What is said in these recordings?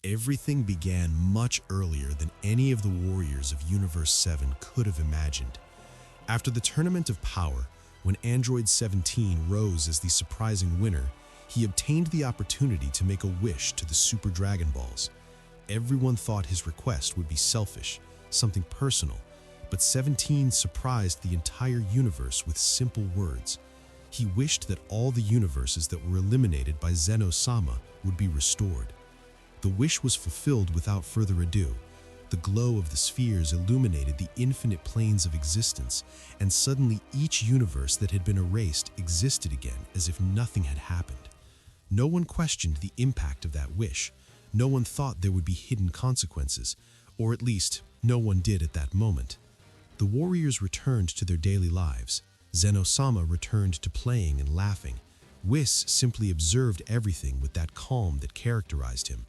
Everything began much earlier than any of the warriors of Universe 7 could have imagined. After the Tournament of Power, when Android 17 rose as the surprising winner, he obtained the opportunity to make a wish to the Super Dragon Balls. Everyone thought his request would be selfish, something personal, but 17 surprised the entire universe with simple words. He wished that all the universes that were eliminated by Zeno-sama would be restored. The wish was fulfilled without further ado. The glow of the spheres illuminated the infinite planes of existence, and suddenly each universe that had been erased existed again as if nothing had happened. No one questioned the impact of that wish. No one thought there would be hidden consequences, or at least, no one did at that moment. The warriors returned to their daily lives. Zeno-sama returned to playing and laughing. Whis simply observed everything with that calm that characterized him.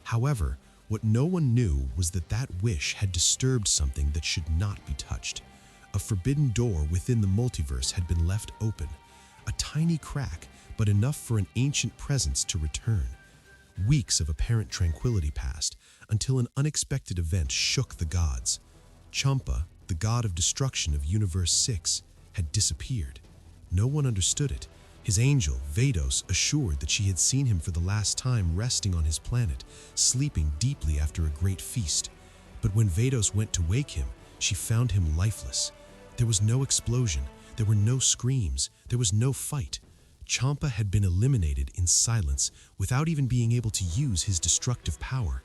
However, what no one knew was that that wish had disturbed something that should not be touched. A forbidden door within the multiverse had been left open. A tiny crack, but enough for an ancient presence to return. Weeks of apparent tranquility passed, until an unexpected event shook the gods. Champa, the god of destruction of Universe 6, had disappeared. No one understood it. His angel, Vados, assured that she had seen him for the last time resting on his planet, sleeping deeply after a great feast. But when Vados went to wake him, she found him lifeless. There was no explosion, there were no screams, there was no fight. Champa had been eliminated in silence without even being able to use his destructive power.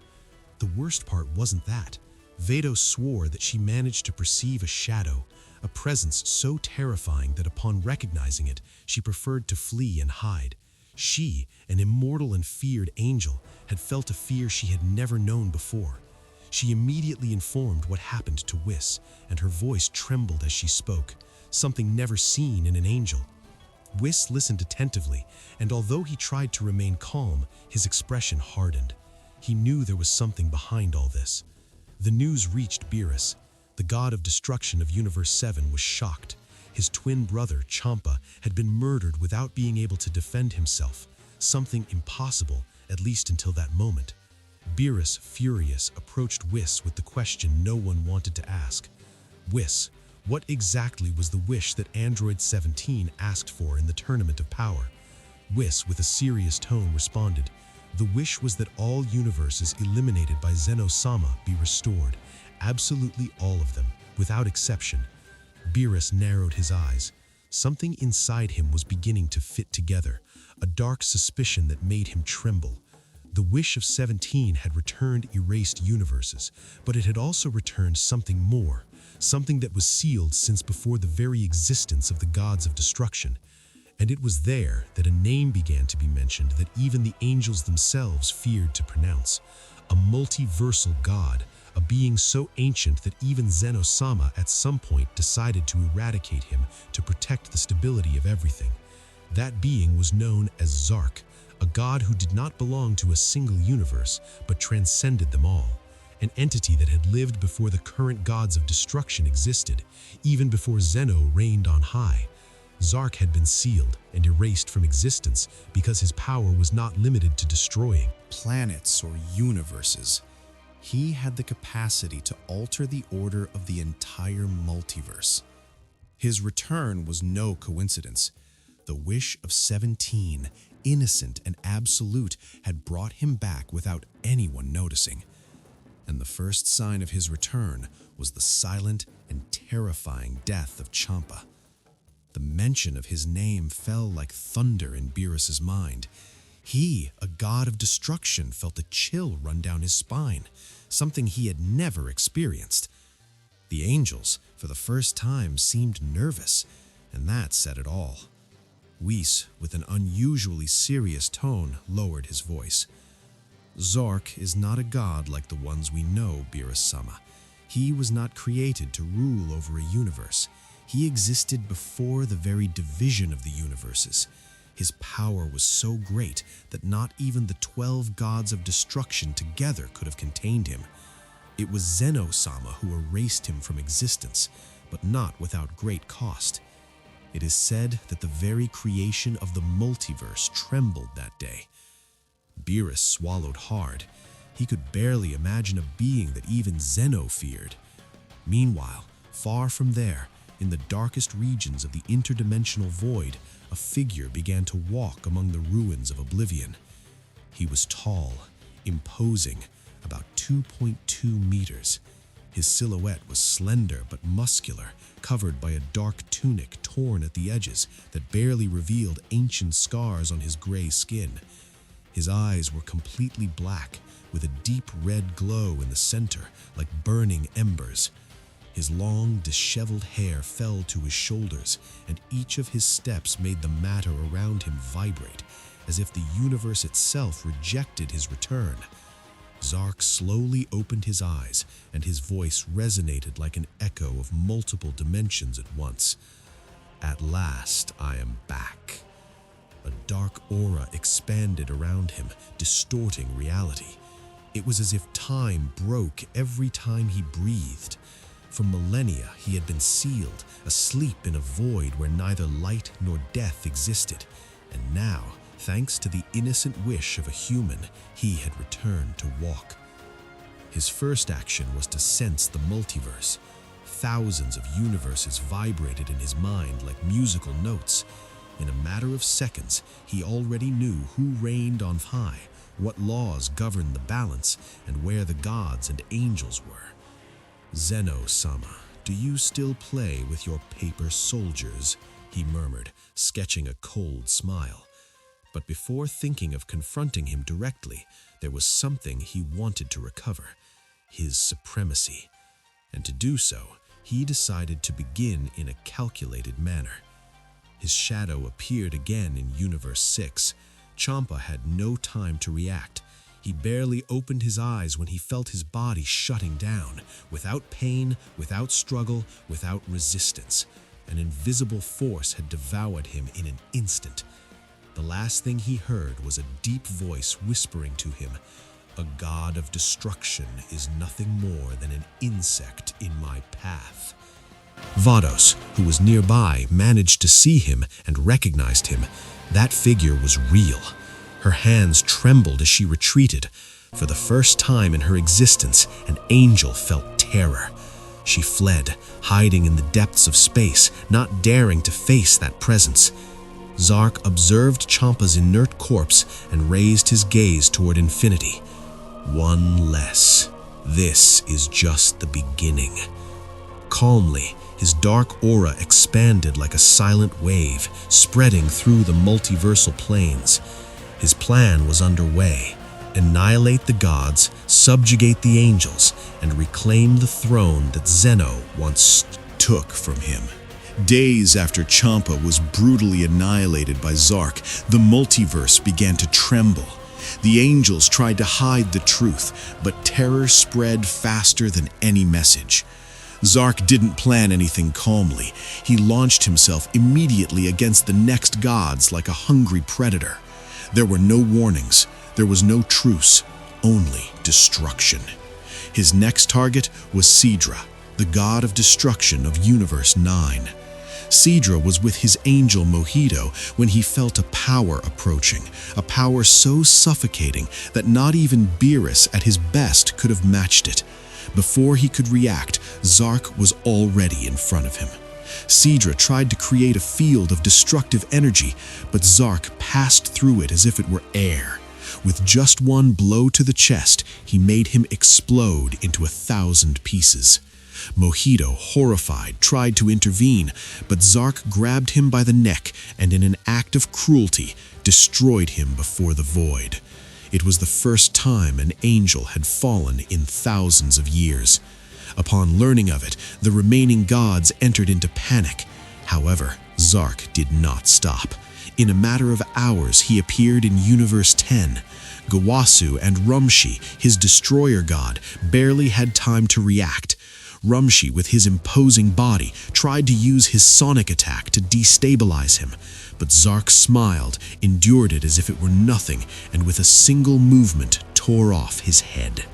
The worst part wasn't that. Vados swore that she managed to perceive a shadow, a presence so terrifying that upon recognizing it, she preferred to flee and hide. She, an immortal and feared angel, had felt a fear she had never known before. She immediately informed what happened to Whis, and her voice trembled as she spoke, something never seen in an angel. Whis listened attentively, and although he tried to remain calm, his expression hardened. He knew there was something behind all this. The news reached Beerus. The god of destruction of Universe 7 was shocked. His twin brother, Champa, had been murdered without being able to defend himself, something impossible, at least until that moment. Beerus, furious, approached Whis with the question no one wanted to ask. Whis, what exactly was the wish that Android 17 asked for in the Tournament of Power? Whis, with a serious tone, responded, "The wish was that all universes eliminated by Zeno-sama be restored, absolutely all of them, without exception." Beerus narrowed his eyes. Something inside him was beginning to fit together, a dark suspicion that made him tremble. The wish of 17 had returned erased universes, but it had also returned something more, something that was sealed since before the very existence of the gods of destruction. And it was there that a name began to be mentioned that even the angels themselves feared to pronounce. A multiversal god, a being so ancient that even Zeno-sama at some point decided to eradicate him to protect the stability of everything. That being was known as Zark, a god who did not belong to a single universe, but transcended them all. An entity that had lived before the current gods of destruction existed, even before Zeno reigned on high. Zark had been sealed and erased from existence because his power was not limited to destroying planets or universes. He had the capacity to alter the order of the entire multiverse. His return was no coincidence. The wish of 17, innocent and absolute, had brought him back without anyone noticing. And the first sign of his return was the silent and terrifying death of Champa. The mention of his name fell like thunder in Beerus's mind. He, a god of destruction, felt a chill run down his spine, something he had never experienced. The angels, for the first time, seemed nervous, and that said it all. Whis, with an unusually serious tone, lowered his voice. "Zark is not a god like the ones we know, Beerus-sama. He was not created to rule over a universe. He existed before the very division of the universes. His power was so great that not even the 12 gods of destruction together could have contained him. It was Zeno-sama who erased him from existence, but not without great cost. It is said that the very creation of the multiverse trembled that day." Beerus swallowed hard. He could barely imagine a being that even Zeno feared. Meanwhile, far from there, in the darkest regions of the interdimensional void, a figure began to walk among the ruins of oblivion. He was tall, imposing, about 2.2 meters. His silhouette was slender but muscular, covered by a dark tunic torn at the edges that barely revealed ancient scars on his gray skin. His eyes were completely black, with a deep red glow in the center, like burning embers. His long, disheveled hair fell to his shoulders, and each of his steps made the matter around him vibrate, as if the universe itself rejected his return. Zark slowly opened his eyes, and his voice resonated like an echo of multiple dimensions at once. "At last, I am back." A dark aura expanded around him, distorting reality. It was as if time broke every time he breathed. For millennia, he had been sealed, asleep in a void where neither light nor death existed. And now, thanks to the innocent wish of a human, he had returned to walk. His first action was to sense the multiverse. Thousands of universes vibrated in his mind like musical notes. In a matter of seconds, he already knew who reigned on high, what laws governed the balance, and where the gods and angels were. "Zeno-sama, do you still play with your paper soldiers?" he murmured, sketching a cold smile. But before thinking of confronting him directly, there was something he wanted to recover: his supremacy. And to do so, he decided to begin in a calculated manner. His shadow appeared again in Universe 6. Champa had no time to react. He barely opened his eyes when he felt his body shutting down, without pain, without struggle, without resistance. An invisible force had devoured him in an instant. The last thing he heard was a deep voice whispering to him, "A god of destruction is nothing more than an insect in my path." Vados, who was nearby, managed to see him and recognized him. That figure was real. Her hands trembled as she retreated. For the first time in her existence, an angel felt terror. She fled, hiding in the depths of space, not daring to face that presence. Zark observed Champa's inert corpse and raised his gaze toward infinity. One less. This is just the beginning. Calmly, his dark aura expanded like a silent wave, spreading through the multiversal planes. His plan was underway: annihilate the gods, subjugate the angels, and reclaim the throne that Zeno once took from him. Days after Champa was brutally annihilated by Zark, the multiverse began to tremble. The angels tried to hide the truth, but terror spread faster than any message. Zark didn't plan anything calmly. He launched himself immediately against the next gods like a hungry predator. There were no warnings, there was no truce, only destruction. His next target was Sidra, the god of destruction of Universe 9. Sidra was with his angel Mojito when he felt a power approaching, a power so suffocating that not even Beerus at his best could have matched it. Before he could react, Zark was already in front of him. Sidra tried to create a field of destructive energy, but Zark passed through it as if it were air. With just one blow to the chest, he made him explode into 1,000 pieces. Mojito, horrified, tried to intervene, but Zark grabbed him by the neck and in an act of cruelty, destroyed him before the void. It was the first time an angel had fallen in thousands of years. Upon learning of it, the remaining gods entered into panic. However, Zark did not stop. In a matter of hours, he appeared in Universe 10. Gawasu and Rumshi, his destroyer god, barely had time to react. Rumshi, with his imposing body, tried to use his sonic attack to destabilize him, but Zark smiled, endured it as if it were nothing, and with a single movement tore off his head.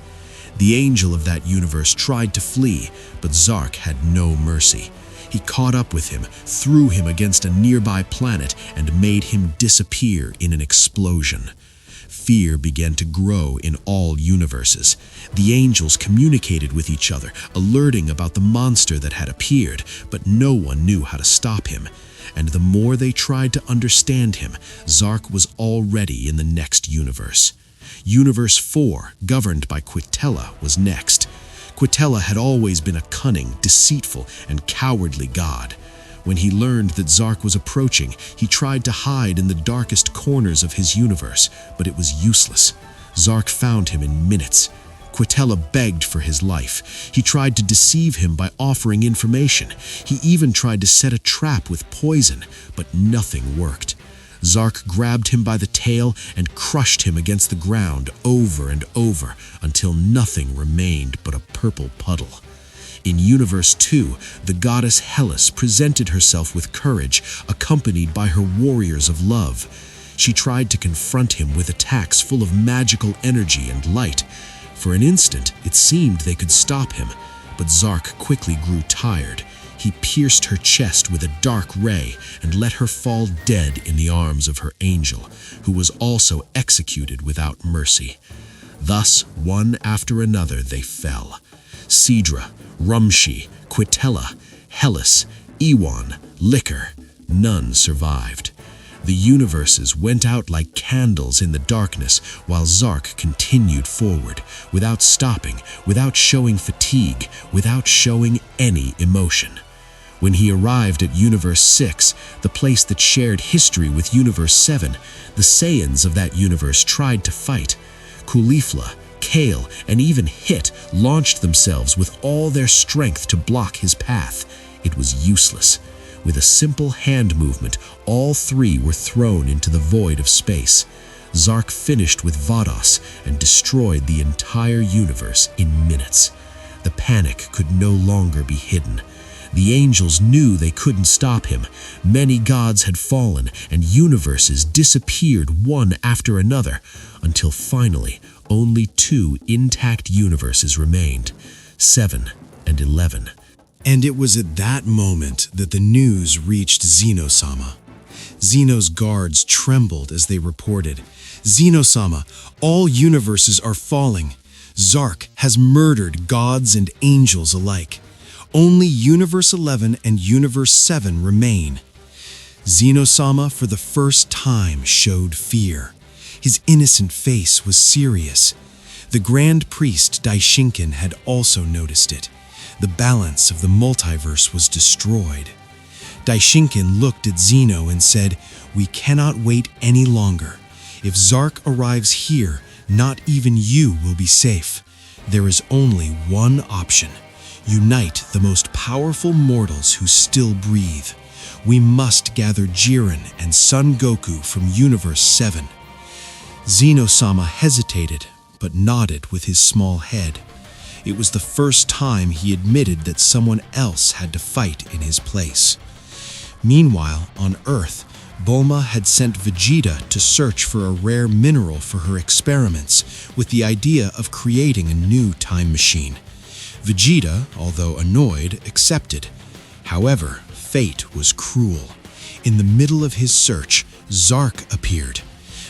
The angel of that universe tried to flee, but Zark had no mercy. He caught up with him, threw him against a nearby planet, and made him disappear in an explosion. fear began to grow in all universes. The angels communicated with each other, alerting about the monster that had appeared, but no one knew how to stop him. And the more they tried to understand him, Zark was already in the next universe. Universe 4, governed by Quitella, was next. Quitella had always been a cunning, deceitful, and cowardly god. When he learned that Zark was approaching, he tried to hide in the darkest corners of his universe, but it was useless. Zark found him in minutes. Quitella begged for his life. He tried to deceive him by offering information. He even tried to set a trap with poison, but nothing worked. Zark grabbed him by the tail and crushed him against the ground over and over until nothing remained but a purple puddle. In Universe 2, the goddess Hellas presented herself with courage, accompanied by her warriors of love. She tried to confront him with attacks full of magical energy and light. For an instant, it seemed they could stop him, but Zark quickly grew tired. He pierced her chest with a dark ray and let her fall dead in the arms of her angel, who was also executed without mercy. Thus, one after another, they fell. Sidra, Rumshi, Quitella, Hellas, Ewan, Liquor, none survived. The universes went out like candles in the darkness while Zark continued forward, without stopping, without showing fatigue, without showing any emotion. When he arrived at Universe 6, the place that shared history with Universe 7, the Saiyans of that universe tried to fight. Kulifla, Kale, and even Hit launched themselves with all their strength to block his path. It was useless. With a simple hand movement, all three were thrown into the void of space. Zark finished with Vados and destroyed the entire universe in minutes. The panic could no longer be hidden. The angels knew they couldn't stop him. Many gods had fallen, and universes disappeared one after another, until finally only 2 intact universes remained, 7 and 11. And it was at that moment that the news reached Zeno-sama. Zeno's guards trembled as they reported, "Zeno-sama, all universes are falling. Zark has murdered gods and angels alike. Only Universe 11 and Universe 7 remain." Zeno-sama for the first time showed fear. His innocent face was serious. The Grand Priest Daishinkan had also noticed it. The balance of the multiverse was destroyed. Daishinkan looked at Zeno and said, "We cannot wait any longer. If Zark arrives here, not even you will be safe. There is only one option. Unite the most powerful mortals who still breathe. We must gather Jiren and Son Goku from Universe 7. Zeno-sama hesitated, but nodded with his small head. It was the first time he admitted that someone else had to fight in his place. Meanwhile, on Earth, Bulma had sent Vegeta to search for a rare mineral for her experiments, with the idea of creating a new time machine. Vegeta, although annoyed, accepted. However, fate was cruel. In the middle of his search, Zark appeared.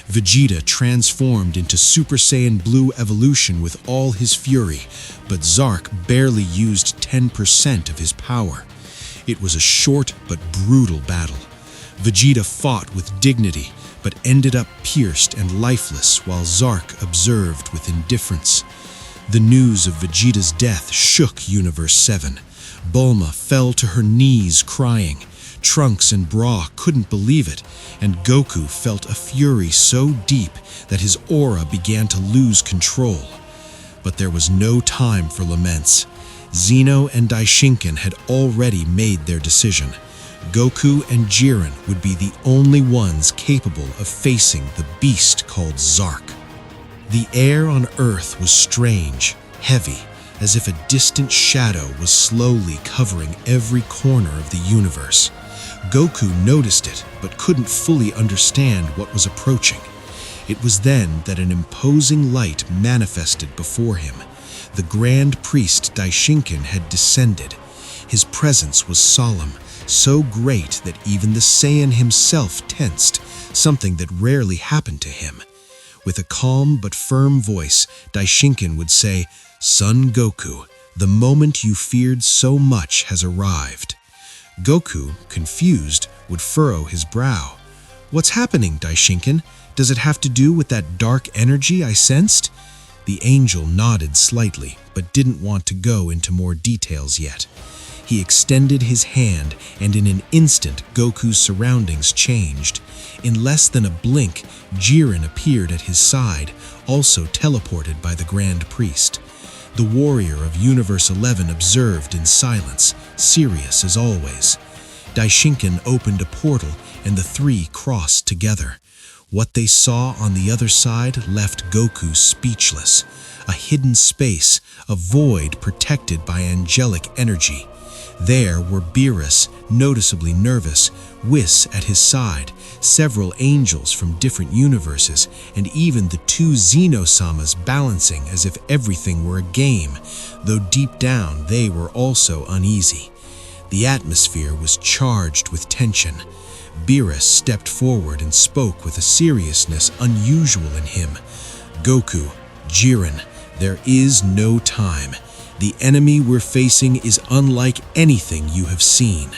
Vegeta transformed into Super Saiyan Blue evolution with all his fury, but Zark barely used 10% of his power. It was a short but brutal battle. Vegeta fought with dignity, but ended up pierced and lifeless while Zark observed with indifference. The news of Vegeta's death shook Universe 7. Bulma fell to her knees crying. Trunks and Bra couldn't believe it, and Goku felt a fury so deep that his aura began to lose control. But there was no time for laments. Zeno and Daishinkan had already made their decision. Goku and Jiren would be the only ones capable of facing the beast called Zark. The air on Earth was strange, heavy, as if a distant shadow was slowly covering every corner of the universe. Goku noticed it, but couldn't fully understand what was approaching. It was then that an imposing light manifested before him. The Grand Priest Daishinkan had descended. His presence was solemn, so great that even the Saiyan himself tensed, something that rarely happened to him. With a calm but firm voice, Daishinkan would say, "Son Goku, the moment you feared so much has arrived." Goku, confused, would furrow his brow. "What's happening, Daishinkan? Does it have to do with that dark energy I sensed?" The angel nodded slightly, but didn't want to go into more details yet. He extended his hand, and in an instant, Goku's surroundings changed. In less than a blink, Jiren appeared at his side, also teleported by the Grand Priest. The warrior of Universe 11 observed in silence, serious as always. Daishinkan opened a portal, and the three crossed together. What they saw on the other side left Goku speechless. A hidden space, a void protected by angelic energy. There were Beerus, noticeably nervous, Whis at his side, several angels from different universes, and even the two Zeno-samas balancing as if everything were a game, though deep down they were also uneasy. The atmosphere was charged with tension. Beerus stepped forward and spoke with a seriousness unusual in him. "Goku, Jiren, there is no time. The enemy we're facing is unlike anything you have seen."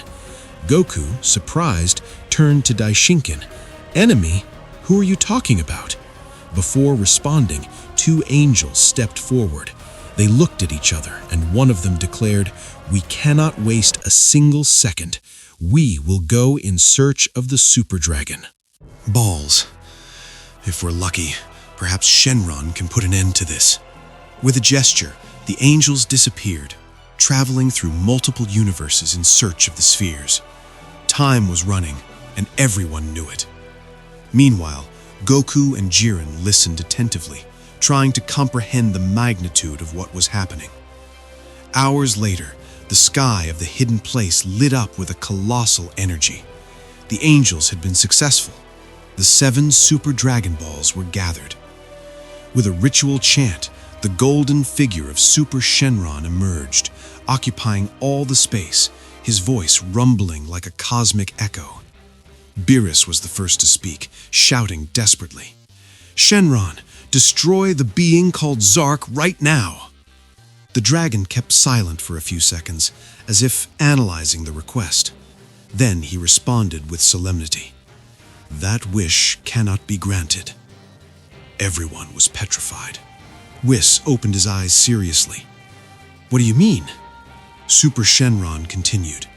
Goku, surprised, turned to Daishinkan. "Enemy? Who are you talking about?" Before responding, two angels stepped forward. They looked at each other, and one of them declared, "We cannot waste a single second. We will go in search of the Super Dragon." Balls. If we're lucky, perhaps Shenron can put an end to this. With a gesture, the angels disappeared, traveling through multiple universes in search of the spheres. Time was running, and everyone knew it. Meanwhile, Goku and Jiren listened attentively, trying to comprehend the magnitude of what was happening. Hours later, the sky of the hidden place lit up with a colossal energy. The angels had been successful. The 7 Super Dragon Balls were gathered. With a ritual chant, the golden figure of Super Shenron emerged, occupying all the space, his voice rumbling like a cosmic echo. Beerus was the first to speak, shouting desperately, "Shenron, destroy the being called Zark right now!" The dragon kept silent for a few seconds, as if analyzing the request. Then he responded with solemnity, "That wish cannot be granted." Everyone was petrified. Whis opened his eyes seriously. "What do you mean?" Super Shenron continued,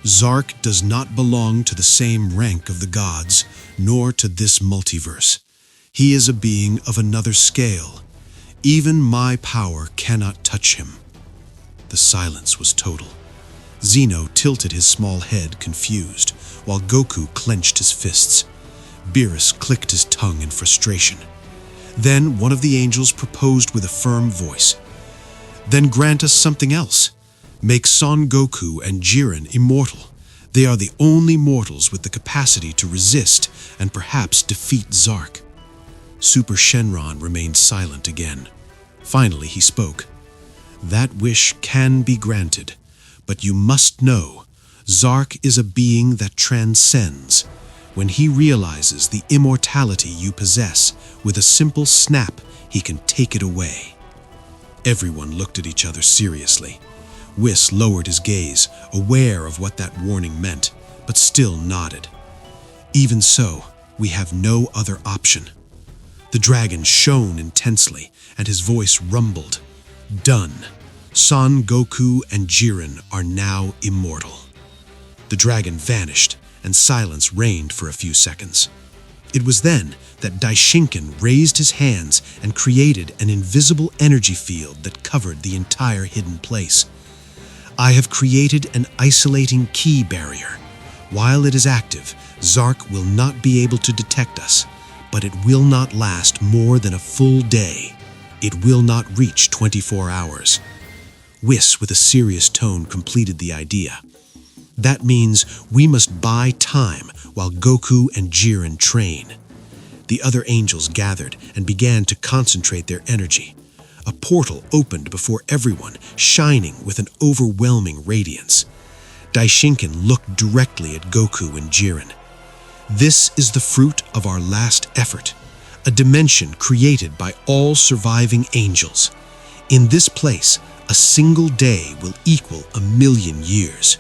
"Zark does not belong to the same rank of the gods, nor to this multiverse. He is a being of another scale. Even my power cannot touch him." The silence was total. Zeno tilted his small head, confused, while Goku clenched his fists. Beerus clicked his tongue in frustration. Then one of the angels proposed with a firm voice, "Then grant us something else. Make Son Goku and Jiren immortal. They are the only mortals with the capacity to resist and perhaps defeat Zark." Super Shenron remained silent again. Finally he spoke. "That wish can be granted, but you must know, Zark is a being that transcends. When he realizes the immortality you possess, with a simple snap, he can take it away." Everyone looked at each other seriously. Whis lowered his gaze, aware of what that warning meant, but still nodded. "Even so, we have no other option." The dragon shone intensely, and his voice rumbled. "Done. Son Goku and Jiren are now immortal." The dragon vanished, and silence reigned for a few seconds. It was then that Daishinkan raised his hands and created an invisible energy field that covered the entire hidden place. "I have created an isolating key barrier. While it is active, Zark will not be able to detect us, but it will not last more than a full day. It will not reach 24 hours. Whis, with a serious tone, completed the idea. "That means we must buy time while Goku and Jiren train." The other angels gathered and began to concentrate their energy. A portal opened before everyone, shining with an overwhelming radiance. Daishinkan looked directly at Goku and Jiren. "This is the fruit of our last effort. a dimension created by all surviving angels. In this place, a single day will equal 1,000,000 years.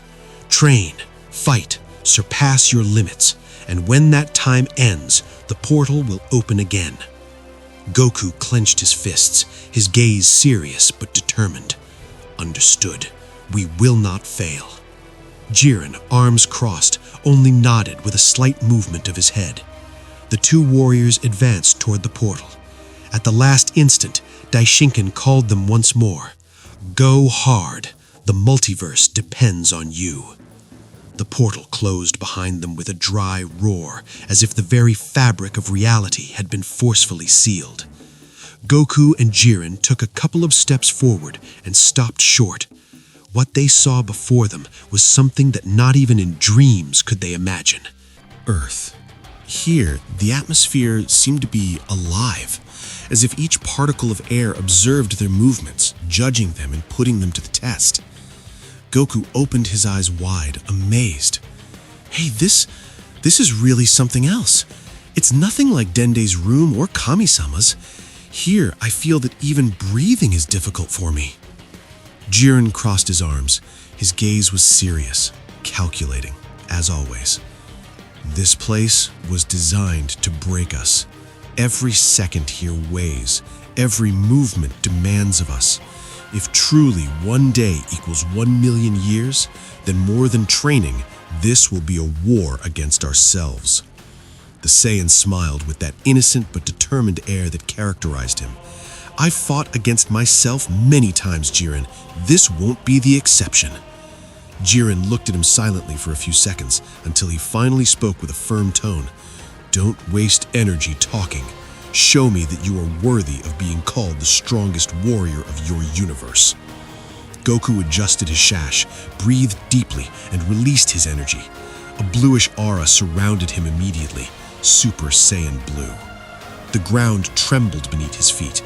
Train, fight, surpass your limits, and when that time ends, the portal will open again. Goku clenched his fists, his gaze serious but determined. Understood. We will not fail. Jiren, arms crossed, only nodded with a slight movement of his head. The two warriors advanced toward the portal. At the last instant, Daishinkan called them once more. Go hard. The multiverse depends on you. The portal closed behind them with a dry roar, as if the very fabric of reality had been forcefully sealed. Goku and Jiren took a couple of steps forward and stopped short. What they saw before them was something that not even in dreams could they imagine. Earth. Here, the atmosphere seemed to be alive, as if each particle of air observed their movements, judging them and putting them to the test. Goku opened his eyes wide, amazed. Hey, this is really something else. It's nothing like Dende's room or Kami-sama's. Here, I feel that even breathing is difficult for me. Jiren crossed his arms. His gaze was serious, calculating, as always. This place was designed to break us. Every second here weighs. Every movement demands of us. If truly one day equals 1,000,000 years, then more than training, this will be a war against ourselves. The Saiyan smiled with that innocent but determined air that characterized him. I've fought against myself many times, Jiren. This won't be the exception. Jiren looked at him silently for a few seconds until he finally spoke with a firm tone. Don't waste energy talking. Show me that you are worthy of being called the strongest warrior of your universe. Goku adjusted his sash, breathed deeply, and released his energy. A bluish aura surrounded him immediately, Super Saiyan blue. The ground trembled beneath his feet.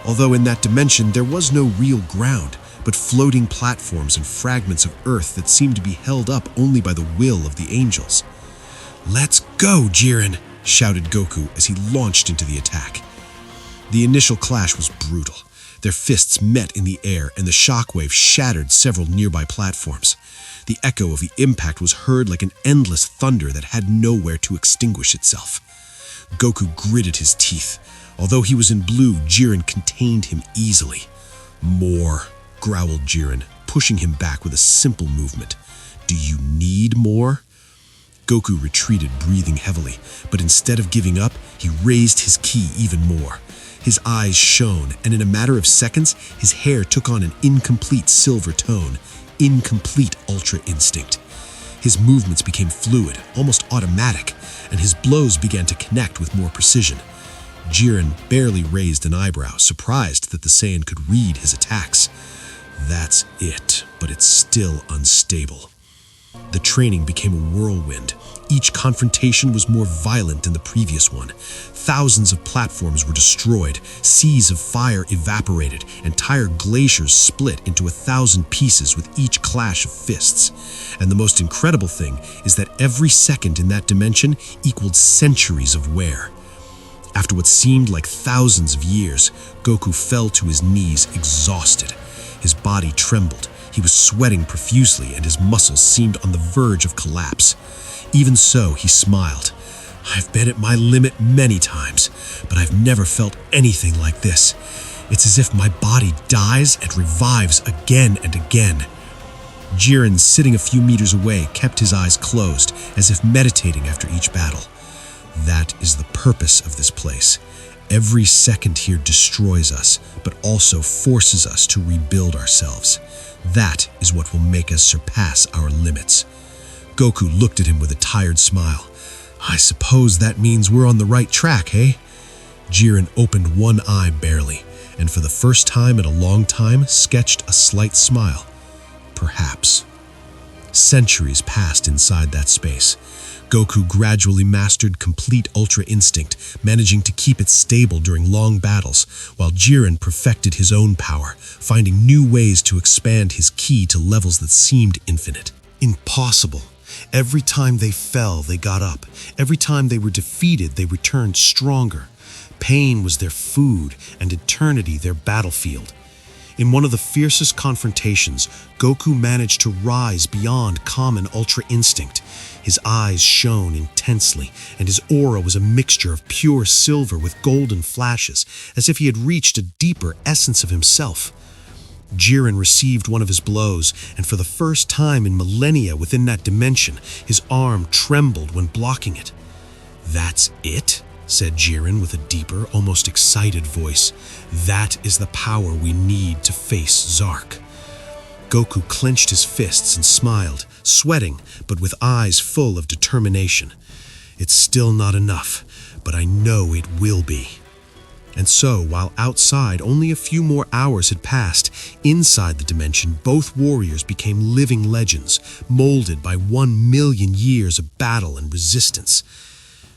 Although in that dimension there was no real ground, but floating platforms and fragments of earth that seemed to be held up only by the will of the angels. Let's go, Jiren! Shouted Goku as he launched into the attack. The initial clash was brutal. Their fists met in the air and the shockwave shattered several nearby platforms. The echo of the impact was heard like an endless thunder that had nowhere to extinguish itself. Goku gritted his teeth. Although he was in blue, Jiren contained him easily. More, growled Jiren, pushing him back with a simple movement. Do you need more? Goku retreated, breathing heavily, but instead of giving up, he raised his ki even more. His eyes shone, and in a matter of seconds, his hair took on an incomplete silver tone, incomplete Ultra Instinct. His movements became fluid, almost automatic, and his blows began to connect with more precision. Jiren barely raised an eyebrow, surprised that the Saiyan could read his attacks. That's it, but it's still unstable. The training became a whirlwind. Each confrontation was more violent than the previous one. Thousands of platforms were destroyed, seas of fire evaporated, entire glaciers split into 1,000 pieces with each clash of fists. And the most incredible thing is that every second in that dimension equaled centuries of wear. After what seemed like thousands of years, Goku fell to his knees exhausted. His body trembled. He was sweating profusely and his muscles seemed on the verge of collapse. Even so, he smiled. I've been at my limit many times, but I've never felt anything like this. It's as if my body dies and revives again and again. Jiren, sitting a few meters away, kept his eyes closed, as if meditating after each battle. That is the purpose of this place. Every second here destroys us, but also forces us to rebuild ourselves. That is what will make us surpass our limits. Goku looked at him with a tired smile. I suppose that means we're on the right track, eh? Jiren opened one eye barely, and for the first time in a long time sketched a slight smile. Perhaps. Centuries passed inside that space. Goku gradually mastered complete Ultra Instinct, managing to keep it stable during long battles, while Jiren perfected his own power, finding new ways to expand his ki to levels that seemed infinite. Impossible. Every time they fell, they got up. Every time they were defeated, they returned stronger. Pain was their food and eternity their battlefield. In one of the fiercest confrontations, Goku managed to rise beyond common Ultra Instinct. His eyes shone intensely, and his aura was a mixture of pure silver with golden flashes, as if he had reached a deeper essence of himself. Jiren received one of his blows, and for the first time in millennia within that dimension, his arm trembled when blocking it. "That's it?" said Jiren with a deeper, almost excited voice. "That is the power we need to face Zark." Goku clenched his fists and smiled, sweating, but with eyes full of determination. "It's still not enough, but I know it will be." And so, while outside only a few more hours had passed, inside the dimension both warriors became living legends, molded by 1,000,000 years of battle and resistance.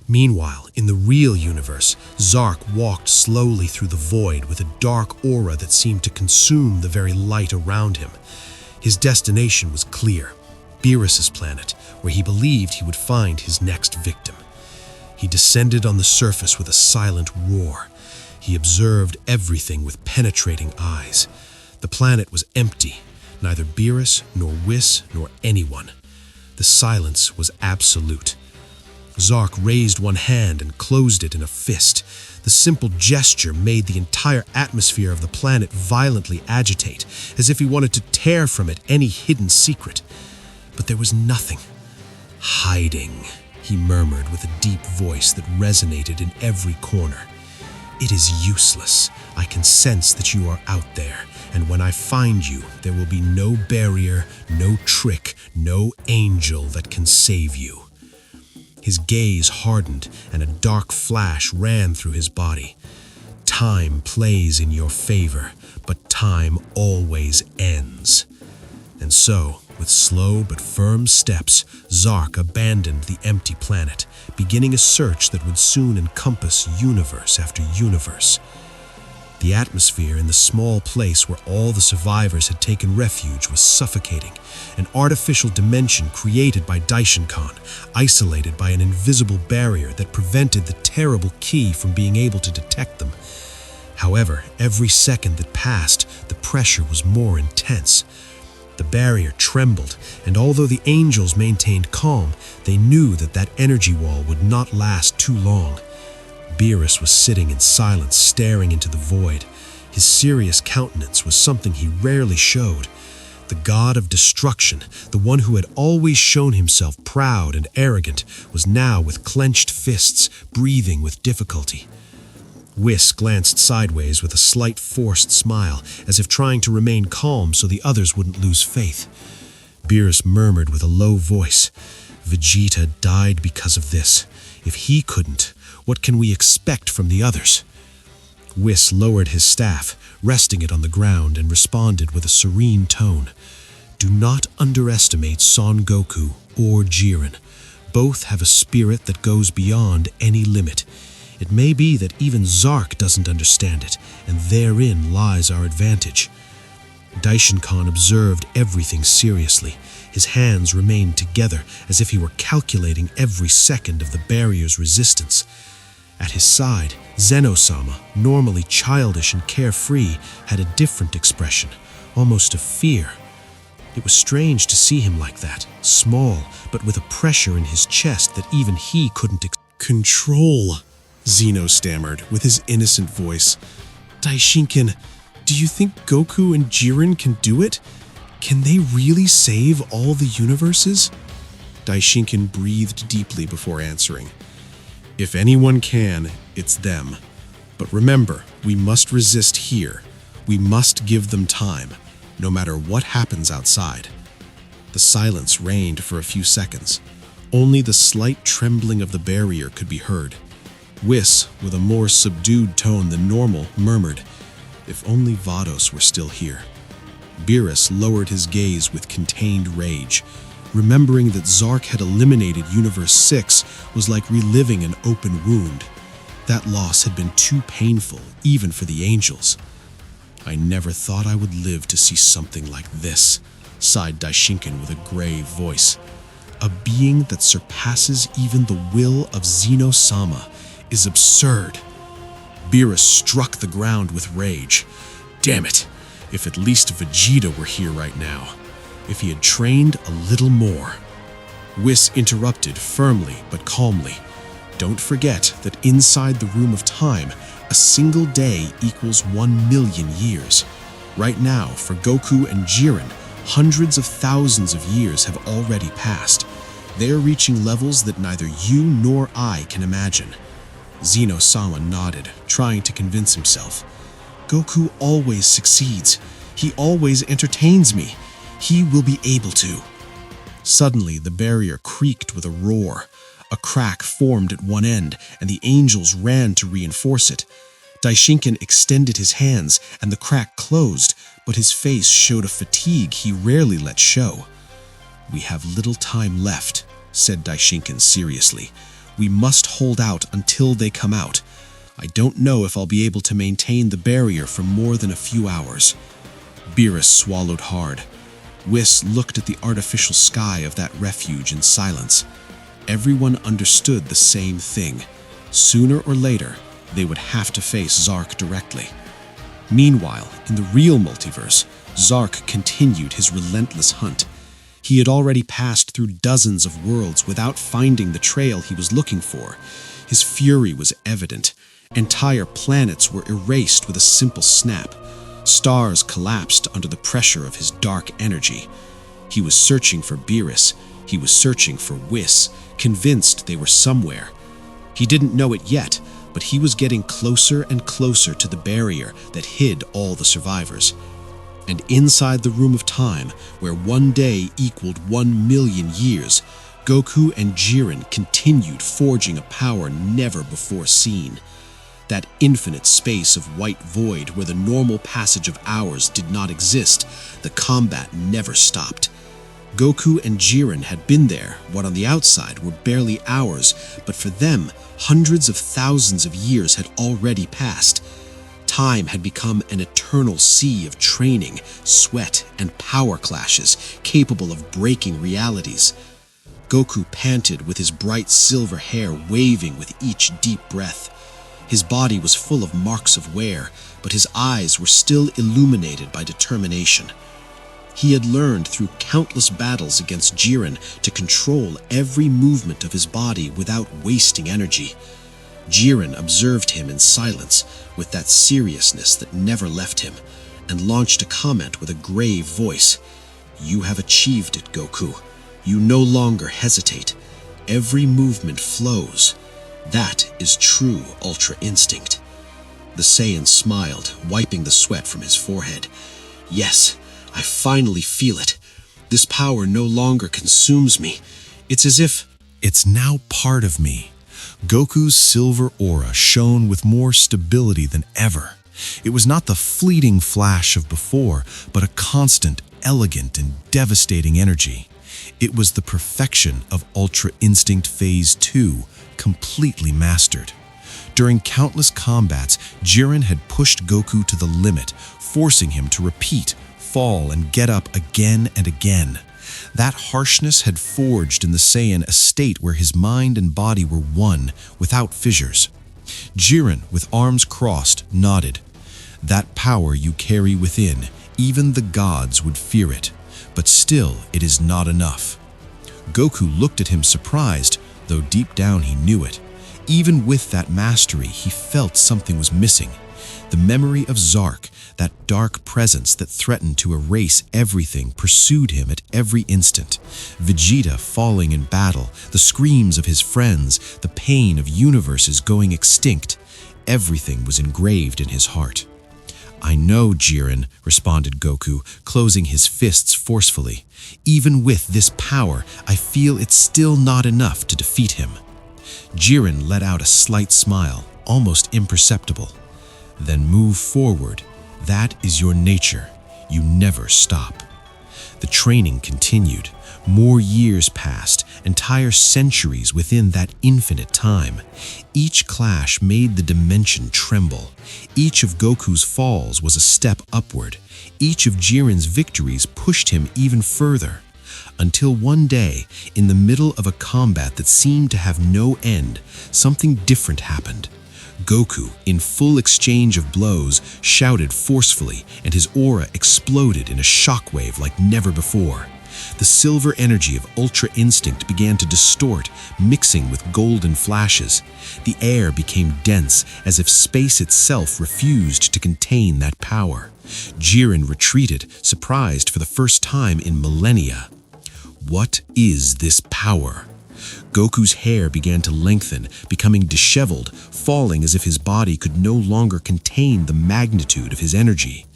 Meanwhile, in the real universe, Zark walked slowly through the void with a dark aura that seemed to consume the very light around him. His destination was clear: Beerus's planet, where he believed he would find his next victim. He descended on the surface with a silent roar. He observed everything with penetrating eyes. The planet was empty, neither Beerus nor Whis nor anyone. The silence was absolute. Zark raised one hand and closed it in a fist. The simple gesture made the entire atmosphere of the planet violently agitate, as if he wanted to tear from it any hidden secret. But there was nothing. "Hiding," he murmured with a deep voice that resonated in every corner. "It is useless. I can sense that you are out there, and when I find you, there will be no barrier, no trick, no angel that can save you." His gaze hardened, and a dark flash ran through his body. "Time plays in your favor, but time always ends." And so, with slow but firm steps, Zark abandoned the empty planet, beginning a search that would soon encompass universe after universe. The atmosphere in the small place where all the survivors had taken refuge was suffocating, an artificial dimension created by Daishin-Kan, isolated by an invisible barrier that prevented the terrible key from being able to detect them. However, every second that passed, the pressure was more intense. The barrier trembled, and although the angels maintained calm, they knew that that energy wall would not last too long. Beerus was sitting in silence, staring into the void. His serious countenance was something he rarely showed. The god of destruction, the one who had always shown himself proud and arrogant, was now with clenched fists, breathing with difficulty. Whis glanced sideways with a slight forced smile, as if trying to remain calm so the others wouldn't lose faith. Beerus murmured with a low voice, "Vegeta died because of this. If he couldn't, what can we expect from the others?" Whis lowered his staff, resting it on the ground, and responded with a serene tone. "Do not underestimate Son Goku or Jiren. Both have a spirit that goes beyond any limit. It may be that even Zark doesn't understand it, and therein lies our advantage." Daishin-Kan observed everything seriously. His hands remained together, as if he were calculating every second of the barrier's resistance. At his side, Zeno-sama, normally childish and carefree, had a different expression, almost of fear. It was strange to see him like that, small, but with a pressure in his chest that even he couldn't control. Zeno stammered with his innocent voice. "Daishinkin, do you think Goku and Jiren can do it? Can they really save all the universes?" Daishinkin breathed deeply before answering. "If anyone can, it's them. But remember, we must resist here. We must give them time, no matter what happens outside." The silence reigned for a few seconds. Only the slight trembling of the barrier could be heard. Whis, with a more subdued tone than normal, murmured, "If only Vados were still here." Beerus lowered his gaze with contained rage. Remembering that Zark had eliminated Universe 6 was like reliving an open wound. That loss had been too painful, even for the angels. "I never thought I would live to see something like this," sighed Daishinkin with a grave voice. "A being that surpasses even the will of Zeno-sama is absurd." Beerus struck the ground with rage. Damn it! If at least Vegeta were here right now. If he had trained a little more. Whis interrupted firmly but calmly. Don't forget that inside the room of time, a single day equals 1,000,000 years. Right now, for Goku and Jiren, hundreds of thousands of years have already passed. They are reaching levels that neither you nor I can imagine. Zeno-sama nodded, trying to convince himself. Goku always succeeds. He always entertains me. He will be able to. Suddenly, the barrier creaked with a roar. A crack formed at one end, and the angels ran to reinforce it. Daishinkan extended his hands, and the crack closed, but his face showed a fatigue he rarely let show. "We have little time left," said Daishinkan seriously. "We must hold out until they come out. I don't know if I'll be able to maintain the barrier for more than a few hours." Beerus swallowed hard. Whis looked at the artificial sky of that refuge in silence. Everyone understood the same thing. Sooner or later, they would have to face Zark directly. Meanwhile, in the real multiverse, Zark continued his relentless hunt. He had already passed through dozens of worlds without finding the trail he was looking for. His fury was evident. Entire planets were erased with a simple snap. Stars collapsed under the pressure of his dark energy. He was searching for Beerus. He was searching for Whis, convinced they were somewhere. He didn't know it yet, but he was getting closer and closer to the barrier that hid all the survivors. And inside the room of time, where one day equaled 1,000,000 years, Goku and Jiren continued forging a power never before seen. That infinite space of white void where the normal passage of hours did not exist, the combat never stopped. Goku and Jiren had been there, what on the outside were barely hours, but for them, hundreds of thousands of years had already passed. Time had become an eternal sea of training, sweat, and power clashes capable of breaking realities. Goku panted with his bright silver hair waving with each deep breath. His body was full of marks of wear, but his eyes were still illuminated by determination. He had learned through countless battles against Jiren to control every movement of his body without wasting energy. Jiren observed him in silence with that seriousness that never left him, and launched a comment with a grave voice. "You have achieved it, Goku. You no longer hesitate. Every movement flows. That is true Ultra Instinct." The Saiyan smiled, wiping the sweat from his forehead. "Yes, I finally feel it. This power no longer consumes me. It's as if it's now part of me." Goku's silver aura shone with more stability than ever. It was not the fleeting flash of before, but a constant, elegant, and devastating energy. It was the perfection of Ultra Instinct Phase 2, completely mastered. During countless combats, Jiren had pushed Goku to the limit, forcing him to repeat, fall, and get up again and again. That harshness had forged in the Saiyan a state where his mind and body were one, without fissures. Jiren, with arms crossed, nodded. "That power you carry within, even the gods would fear it. But still, it is not enough." Goku looked at him surprised, though deep down he knew it. Even with that mastery, he felt something was missing. The memory of Zark, that dark presence that threatened to erase everything, pursued him at every instant. Vegeta falling in battle, the screams of his friends, the pain of universes going extinct. Everything was engraved in his heart. "I know, Jiren," responded Goku, closing his fists forcefully. "Even with this power, I feel it's still not enough to defeat him." Jiren let out a slight smile, almost imperceptible. "Then move forward. That is your nature. You never stop." The training continued. More years passed, entire centuries within that infinite time. Each clash made the dimension tremble. Each of Goku's falls was a step upward. Each of Jiren's victories pushed him even further. Until one day, in the middle of a combat that seemed to have no end, something different happened. Goku, in full exchange of blows, shouted forcefully, and his aura exploded in a shockwave like never before. The silver energy of Ultra Instinct began to distort, mixing with golden flashes. The air became dense, as if space itself refused to contain that power. Jiren retreated, surprised for the first time in millennia. What is this power? Goku's hair began to lengthen, becoming disheveled, falling as if his body could no longer contain the magnitude of his energy.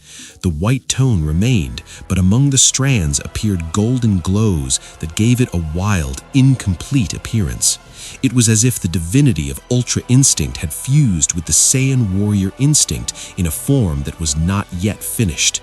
The white tone remained, but among the strands appeared golden glows that gave it a wild, incomplete appearance. It was as if the divinity of Ultra Instinct had fused with the Saiyan warrior instinct in a form that was not yet finished.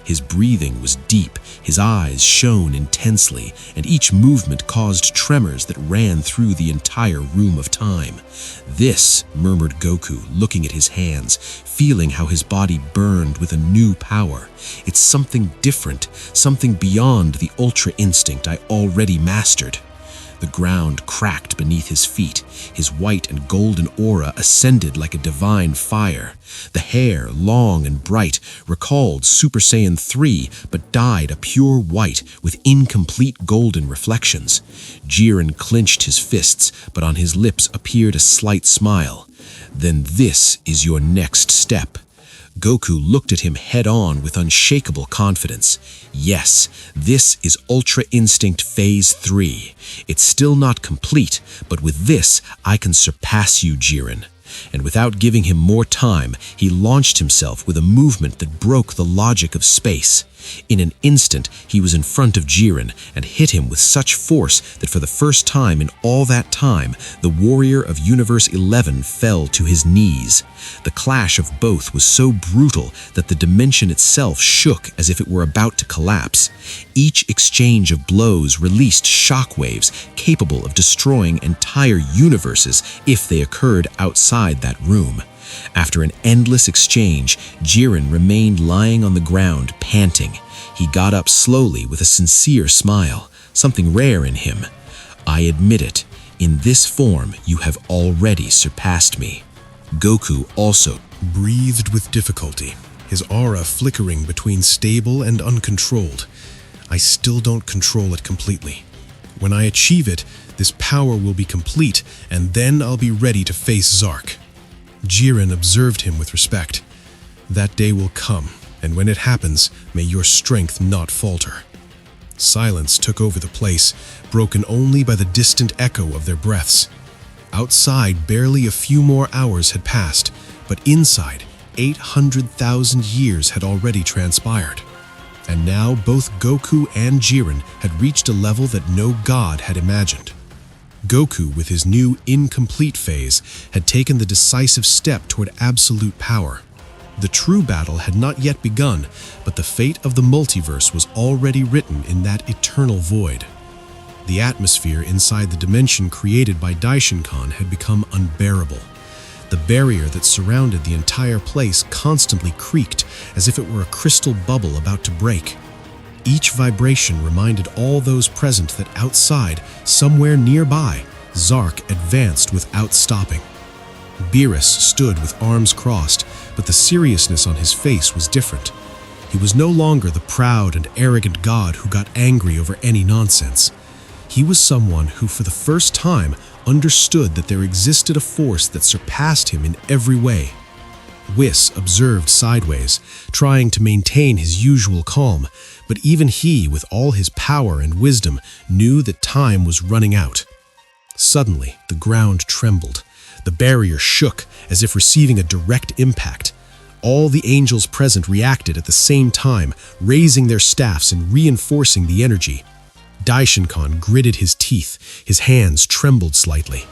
His breathing was deep, his eyes shone intensely, and each movement caused tremors that ran through the entire room of time. "This," murmured Goku, looking at his hands, feeling how his body burned with a new power. "It's something different, something beyond the Ultra Instinct I already mastered." The ground cracked beneath his feet. His white and golden aura ascended like a divine fire. The hair, long and bright, recalled Super Saiyan 3, but dyed a pure white with incomplete golden reflections. Jiren clenched his fists, but on his lips appeared a slight smile. "Then this is your next step." Goku looked at him head-on with unshakable confidence. "Yes, this is Ultra Instinct Phase 3. It's still not complete, but with this, I can surpass you, Jiren." And without giving him more time, he launched himself with a movement that broke the logic of space. In an instant, he was in front of Jiren and hit him with such force that for the first time in all that time, the warrior of Universe 11 fell to his knees. The clash of both was so brutal that the dimension itself shook as if it were about to collapse. Each exchange of blows released shockwaves capable of destroying entire universes if they occurred outside that room. After an endless exchange, Jiren remained lying on the ground, panting. He got up slowly with a sincere smile, something rare in him. "I admit it. In this form, you have already surpassed me." Goku also breathed with difficulty, his aura flickering between stable and uncontrolled. "I still don't control it completely. When I achieve it, this power will be complete, and then I'll be ready to face Zark." Jiren observed him with respect. "That day will come, and when it happens, may your strength not falter." Silence took over the place, broken only by the distant echo of their breaths. Outside, barely a few more hours had passed, but inside, 800,000 years had already transpired. And now both Goku and Jiren had reached a level that no god had imagined. Goku, with his new incomplete phase, had taken the decisive step toward absolute power. The true battle had not yet begun, but the fate of the multiverse was already written in that eternal void. The atmosphere inside the dimension created by Daishinkan had become unbearable. The barrier that surrounded the entire place constantly creaked as if it were a crystal bubble about to break. Each vibration reminded all those present that outside, somewhere nearby, Zark advanced without stopping. Beerus stood with arms crossed, but the seriousness on his face was different. He was no longer the proud and arrogant god who got angry over any nonsense. He was someone who, for the first time, understood that there existed a force that surpassed him in every way. Whis observed sideways, trying to maintain his usual calm, but even he, with all his power and wisdom, knew that time was running out. Suddenly, the ground trembled. The barrier shook as if receiving a direct impact. All the angels present reacted at the same time, raising their staffs and reinforcing the energy. Daishinkan gritted his teeth, his hands trembled slightly.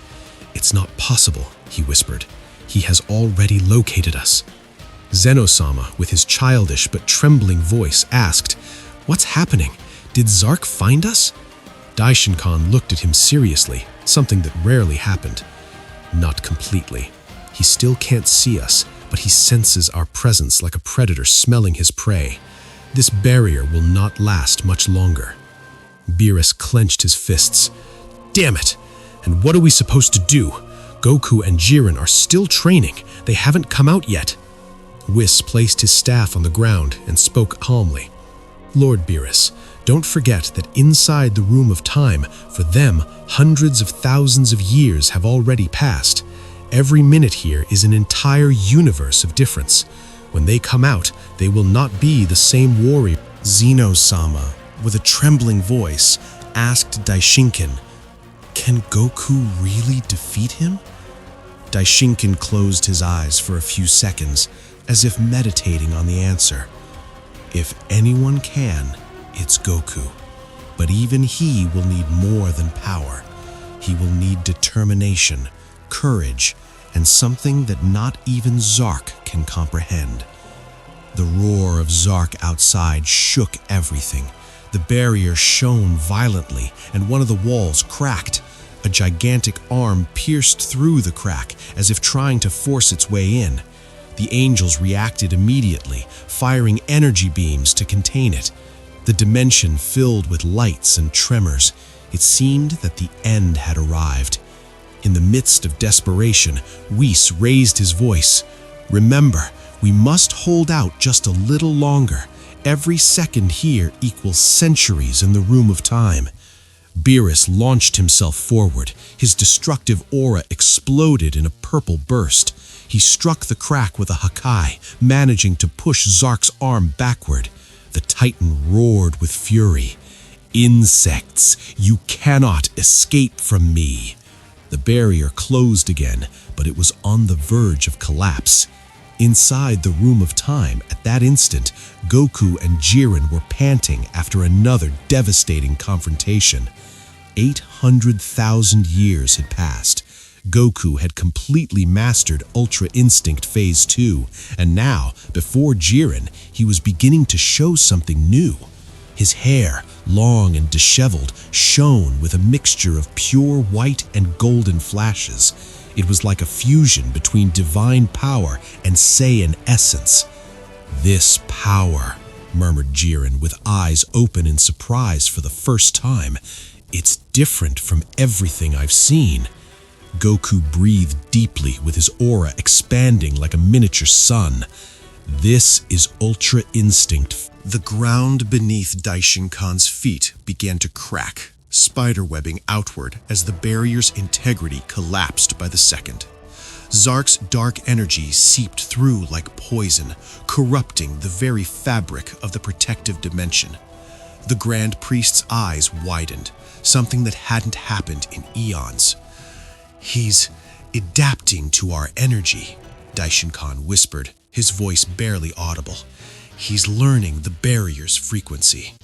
"It's not possible," he whispered. "He has already located us." Zeno-sama, with his childish but trembling voice, asked, "What's happening? Did Zark find us?" Daishinkan looked at him seriously, something that rarely happened. "Not completely. He still can't see us, but he senses our presence like a predator smelling his prey. This barrier will not last much longer." Beerus clenched his fists. "Damn it! And what are we supposed to do? Goku and Jiren are still training. They haven't come out yet. Whis placed his staff on the ground and spoke calmly. Lord Beerus, don't forget that inside the room of time, for them, hundreds of thousands of years have already passed. Every minute here is an entire universe of difference. When they come out, they will not be the same warrior. Zeno-sama, with a trembling voice, asked Daishinkan, "Can Goku really defeat him?" Daishinkan closed his eyes for a few seconds, as if meditating on the answer. If anyone can, it's Goku. But even he will need more than power. He will need determination, courage, and something that not even Zark can comprehend. The roar of Zark outside shook everything. The barrier shone violently, and one of the walls cracked. A gigantic arm pierced through the crack, as if trying to force its way in. The angels reacted immediately, firing energy beams to contain it. The dimension filled with lights and tremors. It seemed that the end had arrived. In the midst of desperation, Whis raised his voice. "Remember, we must hold out just a little longer. Every second here equals centuries in the room of time." Beerus launched himself forward. His destructive aura exploded in a purple burst. He struck the crack with a Hakai, managing to push Zark's arm backward. The Titan roared with fury. "Insects, you cannot escape from me." The barrier closed again, but it was on the verge of collapse. Inside the room of time, at that instant, Goku and Jiren were panting after another devastating confrontation. 800,000 years had passed. Goku had completely mastered Ultra Instinct Phase 2, and now, before Jiren, he was beginning to show something new. His hair, long and disheveled, shone with a mixture of pure white and golden flashes. It was like a fusion between divine power and Saiyan essence. "This power," murmured Jiren with eyes open in surprise for the first time. "It's different from everything I've seen." Goku breathed deeply with his aura expanding like a miniature sun. "This is Ultra Instinct." The ground beneath Daishinkan's feet began to crack, spiderwebbing outward as the barrier's integrity collapsed by the second. Zark's dark energy seeped through like poison, corrupting the very fabric of the protective dimension. The Grand Priest's eyes widened, something that hadn't happened in eons. "He's adapting to our energy," Daishinkan whispered, his voice barely audible. "He's learning the barrier's frequency."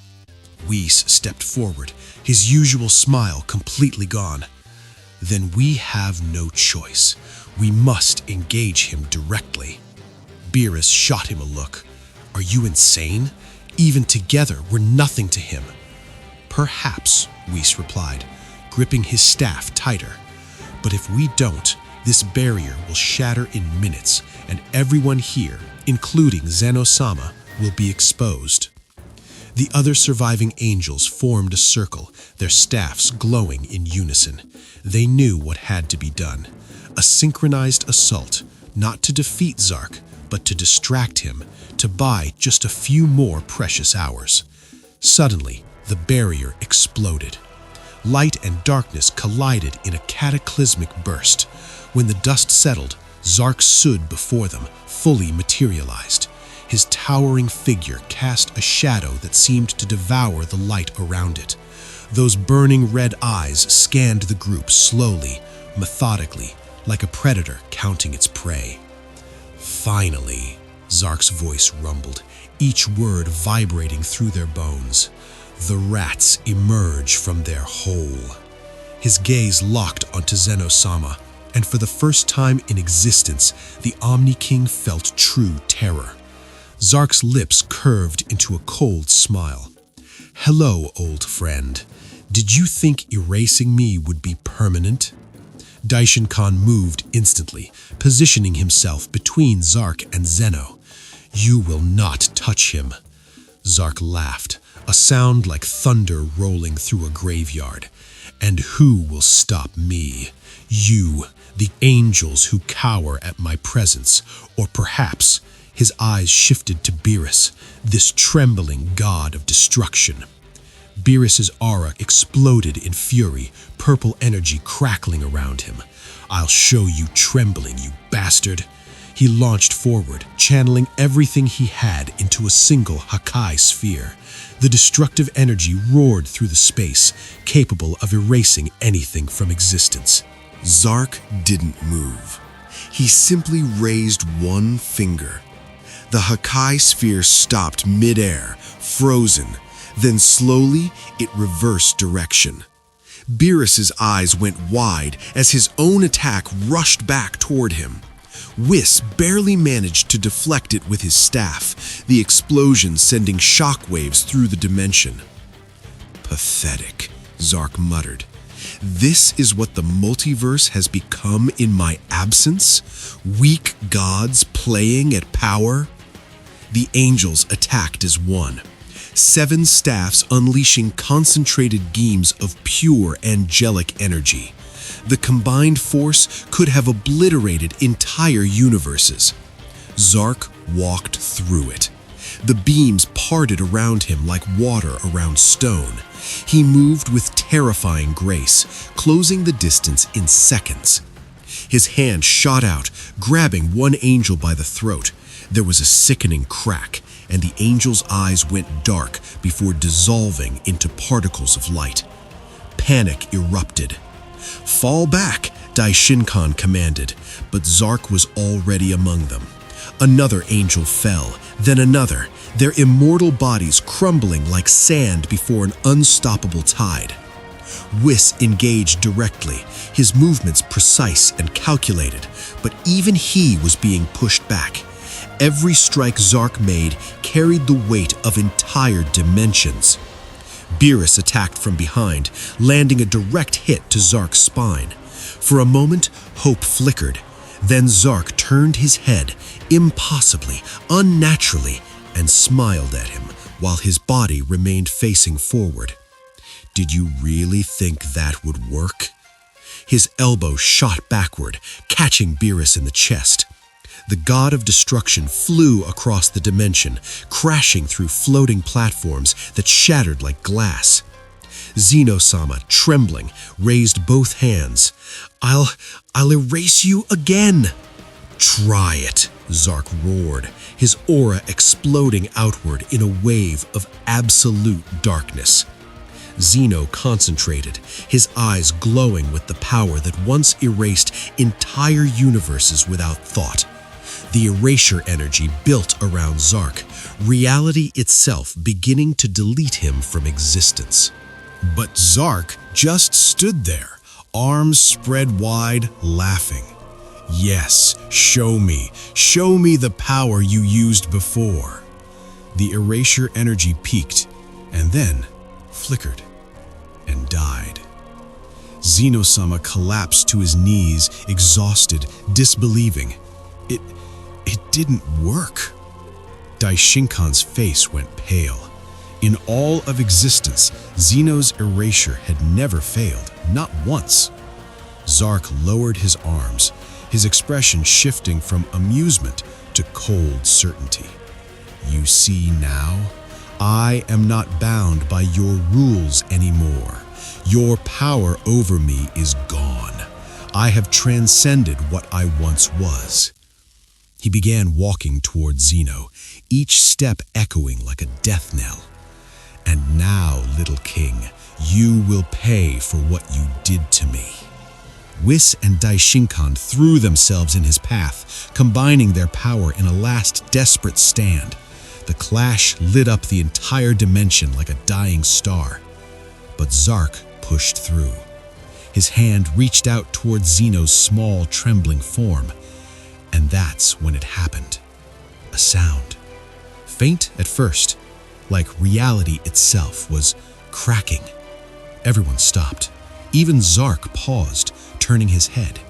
Whis stepped forward, his usual smile completely gone. "Then we have no choice. We must engage him directly." Beerus shot him a look. "Are you insane? Even together, we're nothing to him." "Perhaps," Whis replied, gripping his staff tighter. "But if we don't, this barrier will shatter in minutes, and everyone here, including Zeno-sama, will be exposed." The other surviving angels formed a circle, their staffs glowing in unison. They knew what had to be done. A synchronized assault, not to defeat Zark, but to distract him, to buy just a few more precious hours. Suddenly, the barrier exploded. Light and darkness collided in a cataclysmic burst. When the dust settled, Zark stood before them, fully materialized. His towering figure cast a shadow that seemed to devour the light around it. Those burning red eyes scanned the group slowly, methodically, like a predator counting its prey. "Finally," Zark's voice rumbled, each word vibrating through their bones. "The rats emerge from their hole." His gaze locked onto Zeno-sama, and for the first time in existence, the Omni King felt true terror. Zark's lips curved into a cold smile. "Hello, old friend. Did you think erasing me would be permanent?" Daishinkan moved instantly, positioning himself between Zark and Zeno. "You will not touch him." Zark laughed, a sound like thunder rolling through a graveyard. "And who will stop me? You, the angels who cower at my presence, or perhaps his eyes shifted to Beerus, this trembling god of destruction. Beerus's aura exploded in fury, purple energy crackling around him. "I'll show you trembling, you bastard." He launched forward, channeling everything he had into a single Hakai sphere. The destructive energy roared through the space, capable of erasing anything from existence. Zark didn't move. He simply raised one finger. The Hakai sphere stopped mid-air, frozen. Then slowly, it reversed direction. Beerus's eyes went wide as his own attack rushed back toward him. Whis barely managed to deflect it with his staff, the explosion sending shockwaves through the dimension. "Pathetic," Zark muttered. "This is what the multiverse has become in my absence? Weak gods playing at power?" The angels attacked as one. 7 staffs unleashing concentrated beams of pure angelic energy. The combined force could have obliterated entire universes. Zark walked through it. The beams parted around him like water around stone. He moved with terrifying grace, closing the distance in seconds. His hand shot out, grabbing one angel by the throat. There was a sickening crack, and the angel's eyes went dark before dissolving into particles of light. Panic erupted. "Fall back," Daishinkan commanded, but Zark was already among them. Another angel fell, then another, their immortal bodies crumbling like sand before an unstoppable tide. Whis engaged directly, his movements precise and calculated, but even he was being pushed back. Every strike Zark made carried the weight of entire dimensions. Beerus attacked from behind, landing a direct hit to Zark's spine. For a moment, hope flickered. Then Zark turned his head, impossibly, unnaturally, and smiled at him, while his body remained facing forward. "Did you really think that would work?" His elbow shot backward, catching Beerus in the chest. The god of destruction flew across the dimension, crashing through floating platforms that shattered like glass. Zeno-sama, trembling, raised both hands. I'll erase you again." "Try it," Zark roared, his aura exploding outward in a wave of absolute darkness. Zeno concentrated, his eyes glowing with the power that once erased entire universes without thought. The erasure energy built around Zark, reality itself beginning to delete him from existence. But Zark just stood there, arms spread wide, laughing. "Yes, show me the power you used before." The erasure energy peaked, and then flickered and died. Zeno-sama collapsed to his knees, exhausted, disbelieving. It didn't work. Daishinkan's face went pale. In all of existence, Zeno's erasure had never failed, not once. Zark lowered his arms, his expression shifting from amusement to cold certainty. "You see now? I am not bound by your rules anymore. Your power over me is gone. I have transcended what I once was." He began walking toward Zeno, each step echoing like a death knell. "And now, little king, you will pay for what you did to me." Whis and Daishinkan threw themselves in his path, combining their power in a last desperate stand. The clash lit up the entire dimension like a dying star. But Zark pushed through. His hand reached out toward Zeno's small, trembling form. And that's when it happened. A sound. Faint at first, like reality itself was cracking. Everyone stopped. Even Zark paused, turning his head.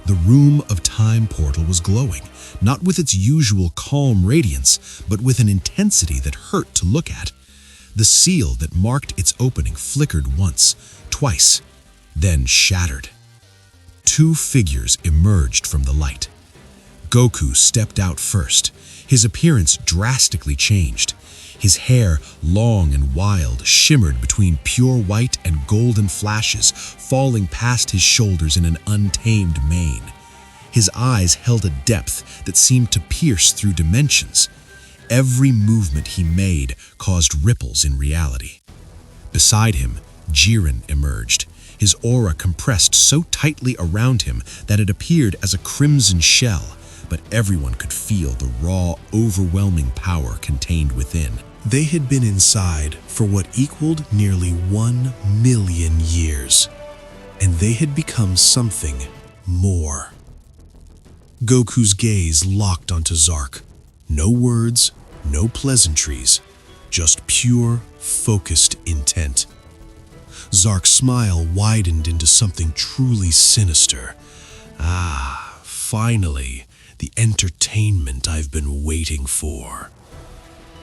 The room of time portal was glowing, not with its usual calm radiance, but with an intensity that hurt to look at. The seal that marked its opening flickered once, twice, then shattered. Two figures emerged from the light. Goku stepped out first. His appearance drastically changed. His hair, long and wild, shimmered between pure white and golden flashes, falling past his shoulders in an untamed mane. His eyes held a depth that seemed to pierce through dimensions. Every movement he made caused ripples in reality. Beside him, Jiren emerged. His aura compressed so tightly around him that it appeared as a crimson shell, but everyone could feel the raw, overwhelming power contained within. They had been inside for what equaled nearly 1,000,000 years, and they had become something more. Goku's gaze locked onto Zark. No words, no pleasantries, just pure, focused intent. Zark's smile widened into something truly sinister. Ah, finally, the entertainment I've been waiting for.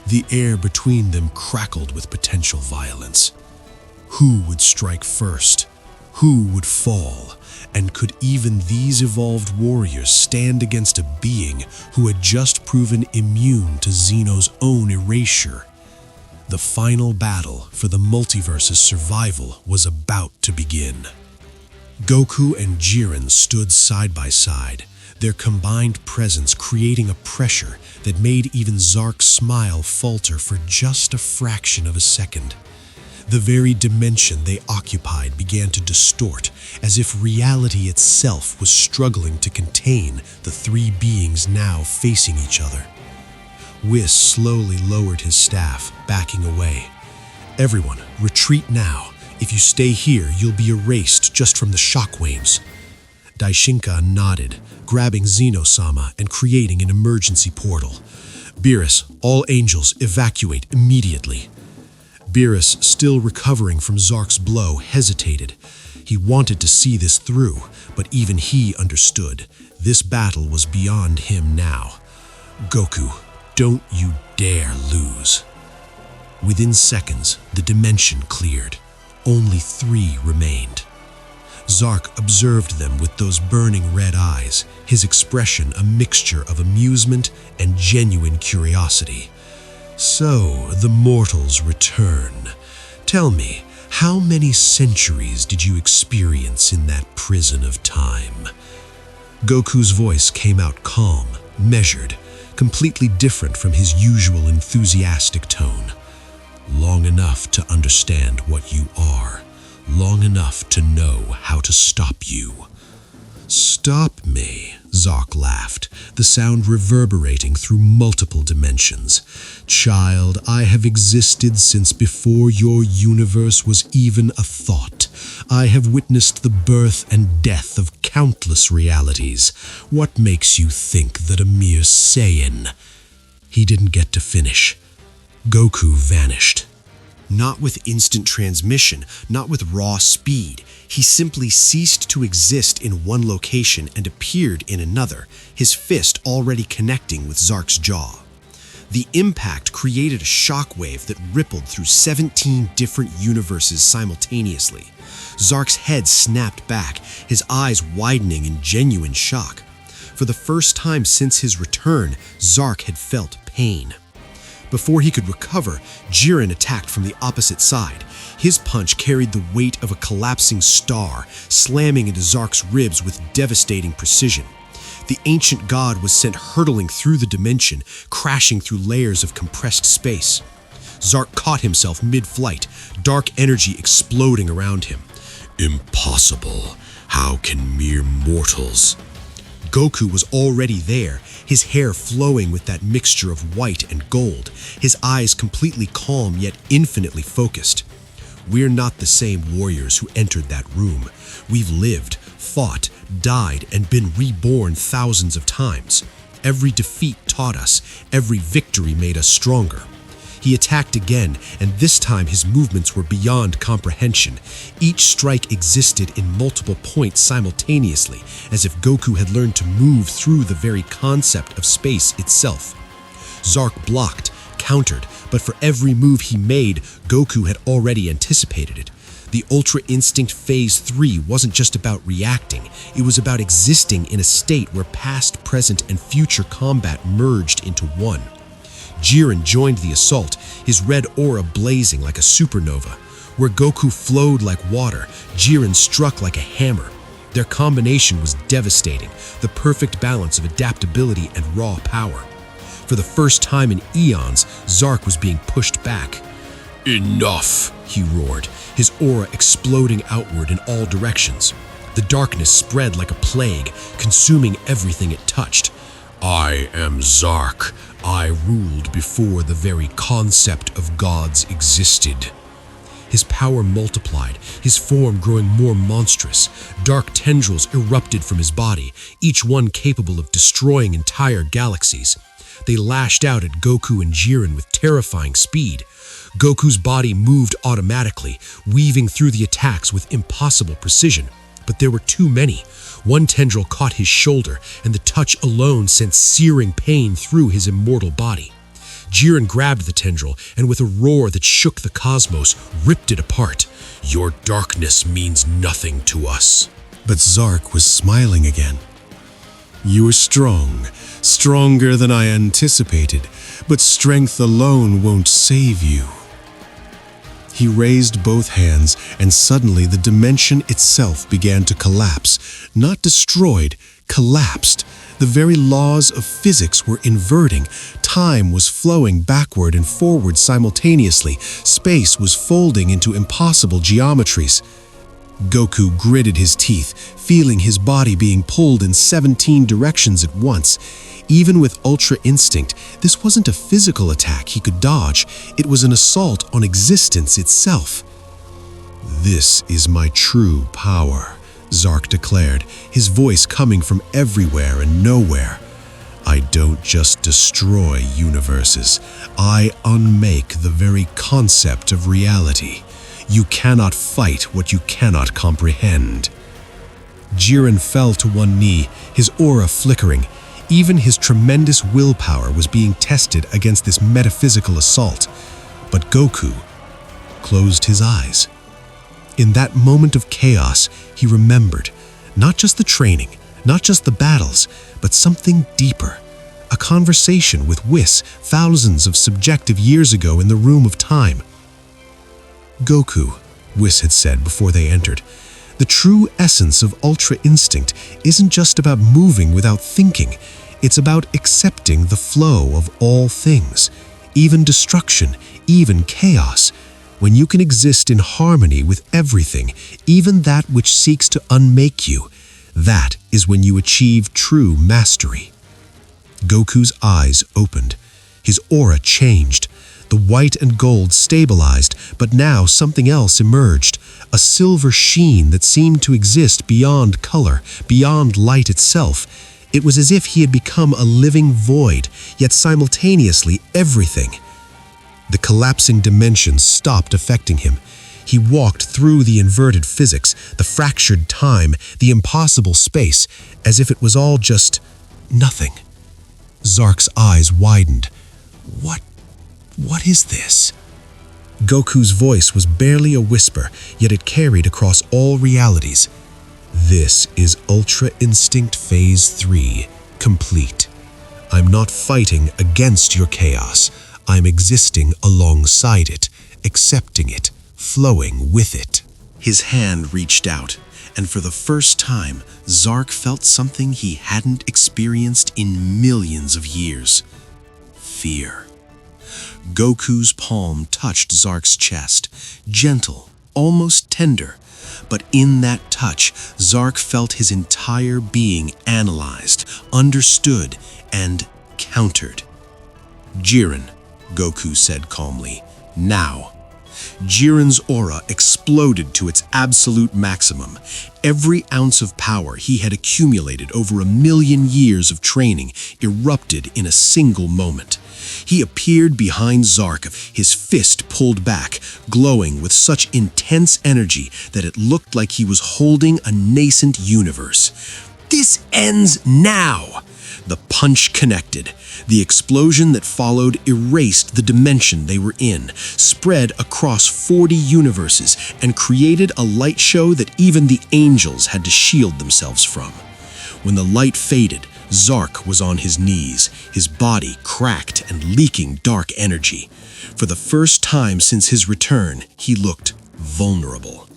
The air between them crackled with potential violence. Who would strike first? Who would fall? And could even these evolved warriors stand against a being who had just proven immune to Zeno's own erasure? The final battle for the multiverse's survival was about to begin. Goku and Jiren stood side by side, their combined presence creating a pressure that made even Zark's smile falter for just a fraction of a second. The very dimension they occupied began to distort, as if reality itself was struggling to contain the three beings now facing each other. Whis slowly lowered his staff, backing away. "Everyone, retreat now. If you stay here, you'll be erased just from the shockwaves." Daishinka nodded, grabbing Zeno-sama and creating an emergency portal. "Beerus, all angels, evacuate immediately." Beerus, still recovering from Zark's blow, hesitated. He wanted to see this through, but even he understood. This battle was beyond him now. "Goku, don't you dare lose." Within seconds, the dimension cleared. Only three remained. Zark observed them with those burning red eyes, his expression a mixture of amusement and genuine curiosity. "So, the mortals return. Tell me, how many centuries did you experience in that prison of time?" Goku's voice came out calm, measured, completely different from his usual enthusiastic tone. "Long enough to understand what you are. Long enough to know how to stop you." "Stop me," Zark laughed, the sound reverberating through multiple dimensions. "Child, I have existed since before your universe was even a thought. I have witnessed the birth and death of countless realities. What makes you think that a mere Saiyan—" He didn't get to finish. Goku vanished. Not with instant transmission, not with raw speed. He simply ceased to exist in one location and appeared in another, his fist already connecting with Zark's jaw. The impact created a shockwave that rippled through 17 different universes simultaneously. Zark's head snapped back, his eyes widening in genuine shock. For the first time since his return, Zark had felt pain. Before he could recover, Jiren attacked from the opposite side. His punch carried the weight of a collapsing star, slamming into Zark's ribs with devastating precision. The ancient god was sent hurtling through the dimension, crashing through layers of compressed space. Zark caught himself mid-flight, dark energy exploding around him. "Impossible. How can mere mortals—" Goku was already there, his hair flowing with that mixture of white and gold, his eyes completely calm yet infinitely focused. "We're not the same warriors who entered that room. We've lived, fought, died, and been reborn thousands of times. Every defeat taught us, every victory made us stronger." He attacked again, and this time his movements were beyond comprehension. Each strike existed in multiple points simultaneously, as if Goku had learned to move through the very concept of space itself. Zark blocked, countered, but for every move he made, Goku had already anticipated it. The Ultra Instinct Phase 3 wasn't just about reacting, it was about existing in a state where past, present, and future combat merged into one. Jiren joined the assault, his red aura blazing like a supernova. Where Goku flowed like water, Jiren struck like a hammer. Their combination was devastating, the perfect balance of adaptability and raw power. For the first time in eons, Zark was being pushed back. "Enough!" he roared, his aura exploding outward in all directions. The darkness spread like a plague, consuming everything it touched. "I am Zark. I ruled before the very concept of gods existed." His power multiplied, his form growing more monstrous. Dark tendrils erupted from his body, each one capable of destroying entire galaxies. They lashed out at Goku and Jiren with terrifying speed. Goku's body moved automatically, weaving through the attacks with impossible precision. But there were too many. One tendril caught his shoulder, and the touch alone sent searing pain through his immortal body. Jiren grabbed the tendril, and with a roar that shook the cosmos, ripped it apart. "Your darkness means nothing to us." But Zark was smiling again. "You are strong, stronger than I anticipated, but strength alone won't save you." He raised both hands, and suddenly the dimension itself began to collapse. Not destroyed, collapsed. The very laws of physics were inverting. Time was flowing backward and forward simultaneously. Space was folding into impossible geometries. Goku gritted his teeth, feeling his body being pulled in 17 directions at once. Even with Ultra Instinct, this wasn't a physical attack he could dodge. It was an assault on existence itself. "This is my true power," Zark declared, his voice coming from everywhere and nowhere. "I don't just destroy universes. I unmake the very concept of reality. You cannot fight what you cannot comprehend." Jiren fell to one knee, his aura flickering. Even his tremendous willpower was being tested against this metaphysical assault. But Goku closed his eyes. In that moment of chaos, he remembered not just the training, not just the battles, but something deeper. A conversation with Whis thousands of subjective years ago in the room of time. "Goku," Whis had said before they entered, "the true essence of Ultra Instinct isn't just about moving without thinking. It's about accepting the flow of all things, even destruction, even chaos. When you can exist in harmony with everything, even that which seeks to unmake you, that is when you achieve true mastery." Goku's eyes opened. His aura changed. The white and gold stabilized, but now something else emerged, a silver sheen that seemed to exist beyond color, beyond light itself. It was as if he had become a living void, yet simultaneously everything. The collapsing dimensions stopped affecting him. He walked through the inverted physics, the fractured time, the impossible space, as if it was all just nothing. Zark's eyes widened. What is this?" Goku's voice was barely a whisper, yet it carried across all realities. "This is Ultra Instinct Phase 3, complete. I'm not fighting against your chaos. I'm existing alongside it, accepting it, flowing with it." His hand reached out, and for the first time, Zark felt something he hadn't experienced in millions of years. Fear. Goku's palm touched Zark's chest, gentle, almost tender. But in that touch, Zark felt his entire being analyzed, understood, and countered. "Jiren," Goku said calmly, "now." Jiren's aura exploded to its absolute maximum. Every ounce of power he had accumulated over 1,000,000 years of training erupted in a single moment. He appeared behind Zark, his fist pulled back, glowing with such intense energy that it looked like he was holding a nascent universe. This ends now. The punch connected. The explosion that followed erased the dimension they were in, spread across 40 universes, and created a light show that even the angels had to shield themselves from. When the light faded, Zark was on his knees, his body cracked and leaking dark energy. For the first time since his return, he looked vulnerable.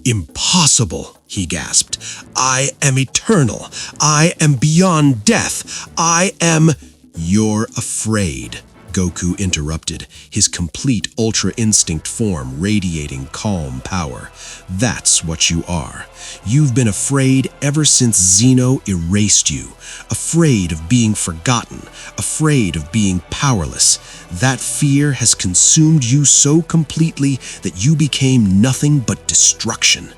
"Impossible," he gasped. "I am eternal. I am beyond death. I am—" "You're afraid," Goku interrupted, his complete Ultra Instinct form radiating calm power. "That's what you are. You've been afraid ever since Zeno erased you. Afraid of being forgotten, afraid of being powerless. That fear has consumed you so completely that you became nothing but destruction."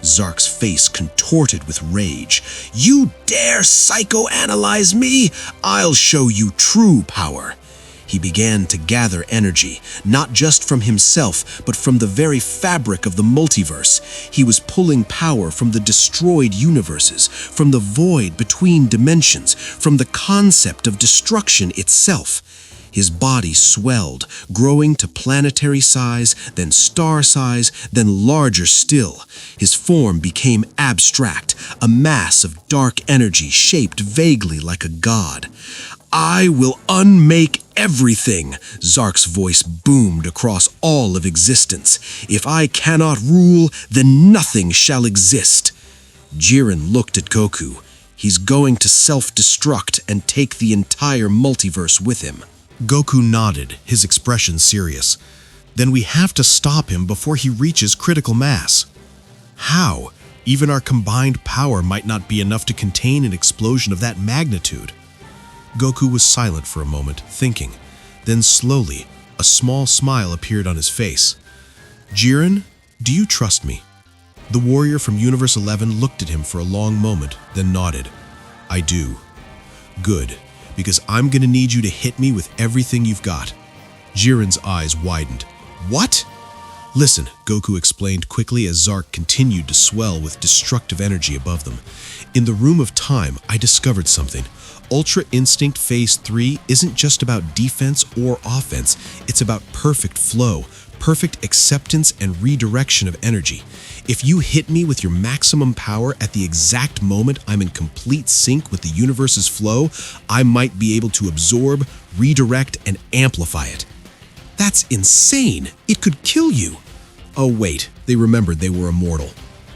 Zark's face contorted with rage. "You dare psychoanalyze me? I'll show you true power." He began to gather energy, not just from himself, but from the very fabric of the multiverse. He was pulling power from the destroyed universes, from the void between dimensions, from the concept of destruction itself. His body swelled, growing to planetary size, then star size, then larger still. His form became abstract, a mass of dark energy shaped vaguely like a god. "I will unmake everything," Zark's voice boomed across all of existence. "If I cannot rule, then nothing shall exist." Jiren looked at Goku. He's going to self-destruct and take the entire multiverse with him. Goku nodded, his expression serious. "Then we have to stop him before he reaches critical mass." "How? Even our combined power might not be enough to contain an explosion of that magnitude." Goku was silent for a moment, thinking. Then slowly, a small smile appeared on his face. "Jiren, do you trust me?" The warrior from Universe 11 looked at him for a long moment, then nodded. "I do." "Good, because I'm gonna need you to hit me with everything you've got." Jiren's eyes widened. "What?" "Listen," Goku explained quickly as Zark continued to swell with destructive energy above them. "In the Room of Time, I discovered something. Ultra Instinct Phase 3 isn't just about defense or offense, it's about perfect flow, perfect acceptance and redirection of energy. If you hit me with your maximum power at the exact moment I'm in complete sync with the universe's flow, I might be able to absorb, redirect, and amplify it." "That's insane! It could kill you!" "Oh wait, they remembered they were immortal."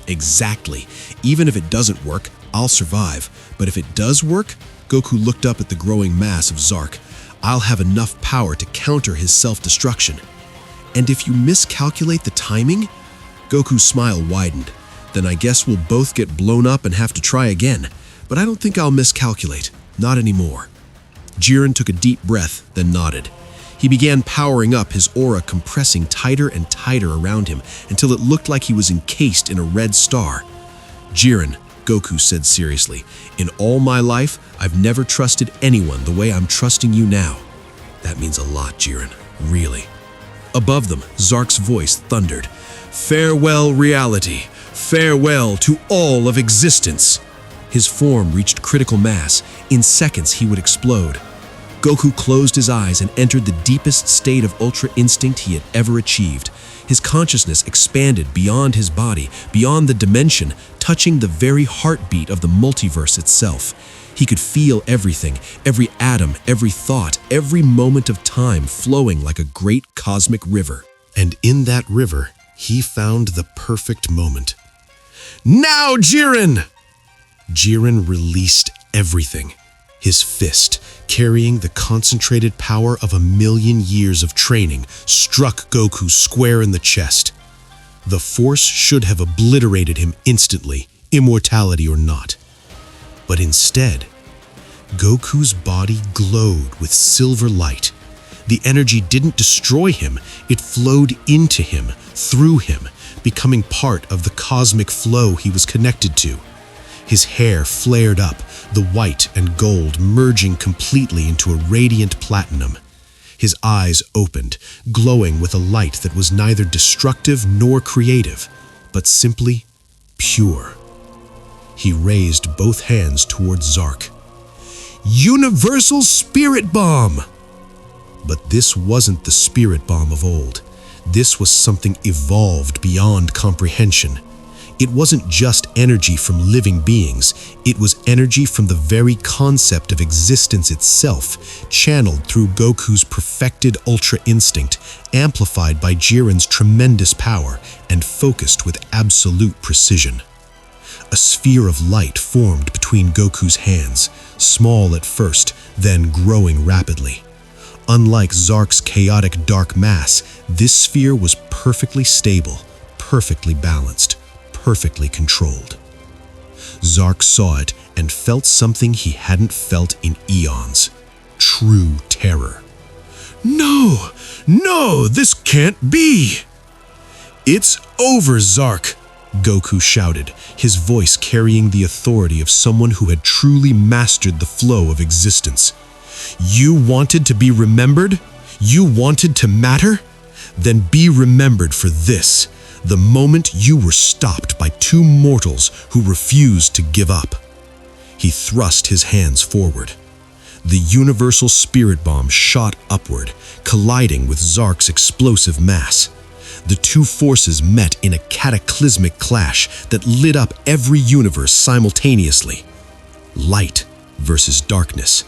"Exactly. Even if it doesn't work, I'll survive. But if it does work," Goku looked up at the growing mass of Zark, "I'll have enough power to counter his self-destruction." "And if you miscalculate the timing?" Goku's smile widened. "Then I guess we'll both get blown up and have to try again. But I don't think I'll miscalculate. Not anymore." Jiren took a deep breath, then nodded. He began powering up, his aura compressing tighter and tighter around him until it looked like he was encased in a red star. "Jiren," Goku said seriously, "in all my life, I've never trusted anyone the way I'm trusting you now." "That means a lot, Jiren. Really." Above them, Zark's voice thundered. "Farewell, reality. Farewell to all of existence." His form reached critical mass. In seconds, he would explode. Goku closed his eyes and entered the deepest state of Ultra Instinct he had ever achieved. His consciousness expanded beyond his body, beyond the dimension, touching the very heartbeat of the multiverse itself. He could feel everything, every atom, every thought, every moment of time flowing like a great cosmic river. And in that river, he found the perfect moment. "Now, Jiren!" Jiren released everything. His fist, carrying the concentrated power of 1,000,000 years of training, struck Goku square in the chest. The force should have obliterated him instantly, immortality or not. But instead, Goku's body glowed with silver light. The energy didn't destroy him, it flowed into him, through him, becoming part of the cosmic flow he was connected to. His hair flared up, the white and gold merging completely into a radiant platinum. His eyes opened, glowing with a light that was neither destructive nor creative, but simply pure. He raised both hands towards Zark. Universal Spirit Bomb! But this wasn't the Spirit Bomb of old. This was something evolved beyond comprehension. It wasn't just energy from living beings, it was energy from the very concept of existence itself, channeled through Goku's perfected Ultra Instinct, amplified by Jiren's tremendous power, and focused with absolute precision. A sphere of light formed between Goku's hands, small at first, then growing rapidly. Unlike Zark's chaotic dark mass, this sphere was perfectly stable, perfectly balanced, perfectly controlled. Zark saw it and felt something he hadn't felt in eons. True terror. No! No! This can't be! It's over, Zark! Goku shouted, his voice carrying the authority of someone who had truly mastered the flow of existence. You wanted to be remembered? You wanted to matter? Then be remembered for this, the moment you were stopped by two mortals who refused to give up. He thrust his hands forward. The Universal Spirit Bomb shot upward, colliding with Zark's explosive mass. The two forces met in a cataclysmic clash that lit up every universe simultaneously. Light versus darkness.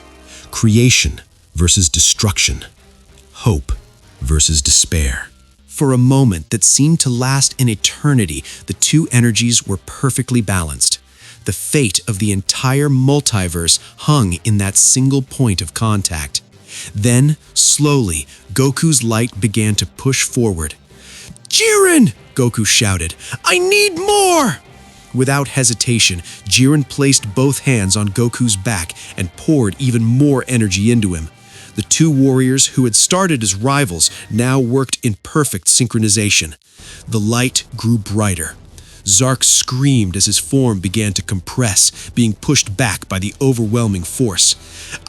Creation versus destruction. Hope versus despair. For a moment that seemed to last an eternity, the two energies were perfectly balanced. The fate of the entire multiverse hung in that single point of contact. Then, slowly, Goku's light began to push forward. Jiren! Goku shouted. I need more! Without hesitation, Jiren placed both hands on Goku's back and poured even more energy into him. The two warriors who had started as rivals now worked in perfect synchronization. The light grew brighter. Zark screamed as his form began to compress, being pushed back by the overwhelming force.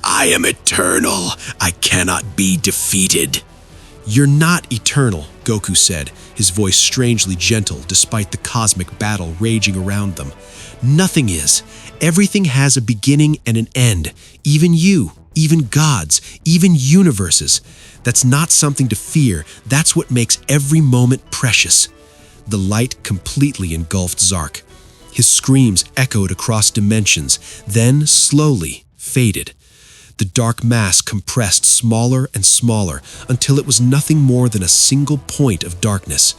I am eternal! I cannot be defeated! You're not eternal, Goku said, his voice strangely gentle despite the cosmic battle raging around them. Nothing is. Everything has a beginning and an end. Even you, even gods, even universes. That's not something to fear. That's what makes every moment precious. The light completely engulfed Zark. His screams echoed across dimensions, then slowly faded. The dark mass compressed smaller and smaller until it was nothing more than a single point of darkness.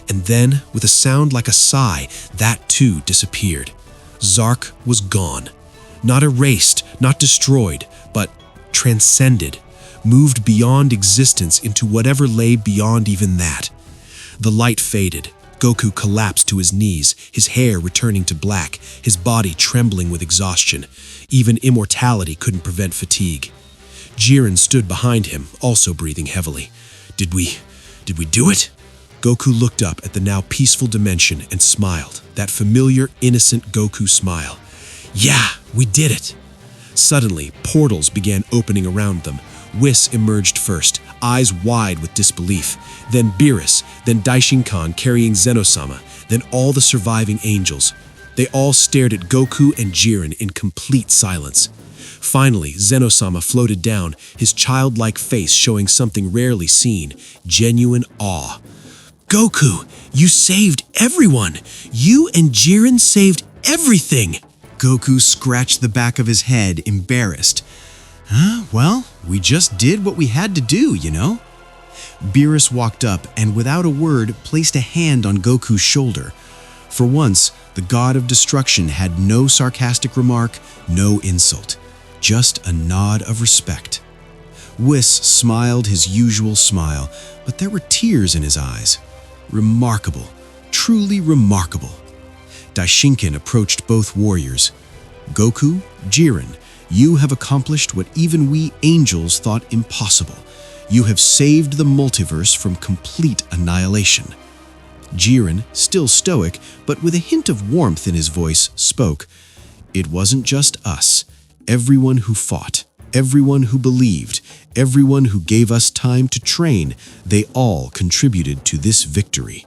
And then, with a sound like a sigh, that too disappeared. Zark was gone. Not erased, not destroyed, but transcended, moved beyond existence into whatever lay beyond even that. The light faded. Goku collapsed to his knees, his hair returning to black, his body trembling with exhaustion. Even immortality couldn't prevent fatigue. Jiren stood behind him, also breathing heavily. Did we do it? Goku looked up at the now peaceful dimension and smiled, that familiar, innocent Goku smile. Yeah, we did it! Suddenly, portals began opening around them. Whis emerged first, eyes wide with disbelief. Then Beerus, then Daishinkan carrying Zeno-sama, then all the surviving angels. They all stared at Goku and Jiren in complete silence. Finally, Zeno-sama floated down, his childlike face showing something rarely seen, genuine awe. Goku, you saved everyone! You and Jiren saved everything! Goku scratched the back of his head, embarrassed. Well, we just did what we had to do, you know? Beerus walked up and without a word placed a hand on Goku's shoulder. For once, the god of destruction had no sarcastic remark, no insult, just a nod of respect. Whis smiled his usual smile, but there were tears in his eyes. Remarkable, truly remarkable. Daishinkan approached both warriors. Goku, Jiren, you have accomplished what even we angels thought impossible. You have saved the multiverse from complete annihilation. Jiren, still stoic, but with a hint of warmth in his voice, spoke. It wasn't just us. Everyone who fought, everyone who believed, everyone who gave us time to train, they all contributed to this victory.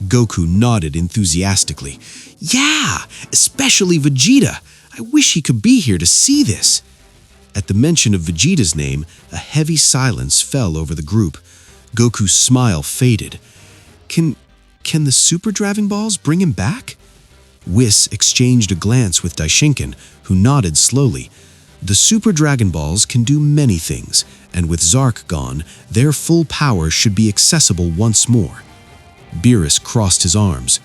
Goku nodded enthusiastically. Yeah, especially Vegeta. I wish he could be here to see this. At the mention of Vegeta's name, a heavy silence fell over the group. Goku's smile faded. Can the Super Dragon Balls bring him back? Whis exchanged a glance with Daishinkan, who nodded slowly. The Super Dragon Balls can do many things, and with Zark gone, their full power should be accessible once more. Beerus crossed his arms.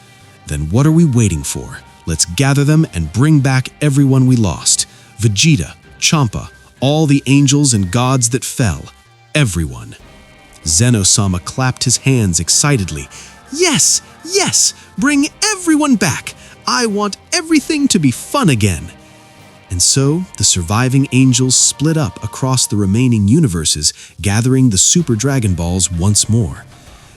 Then what are we waiting for? Let's gather them and bring back everyone we lost. Vegeta, Champa, all the angels and gods that fell. Everyone. Zeno-sama clapped his hands excitedly. Yes, yes, bring everyone back. I want everything to be fun again. And so, the surviving angels split up across the remaining universes, gathering the Super Dragon Balls once more.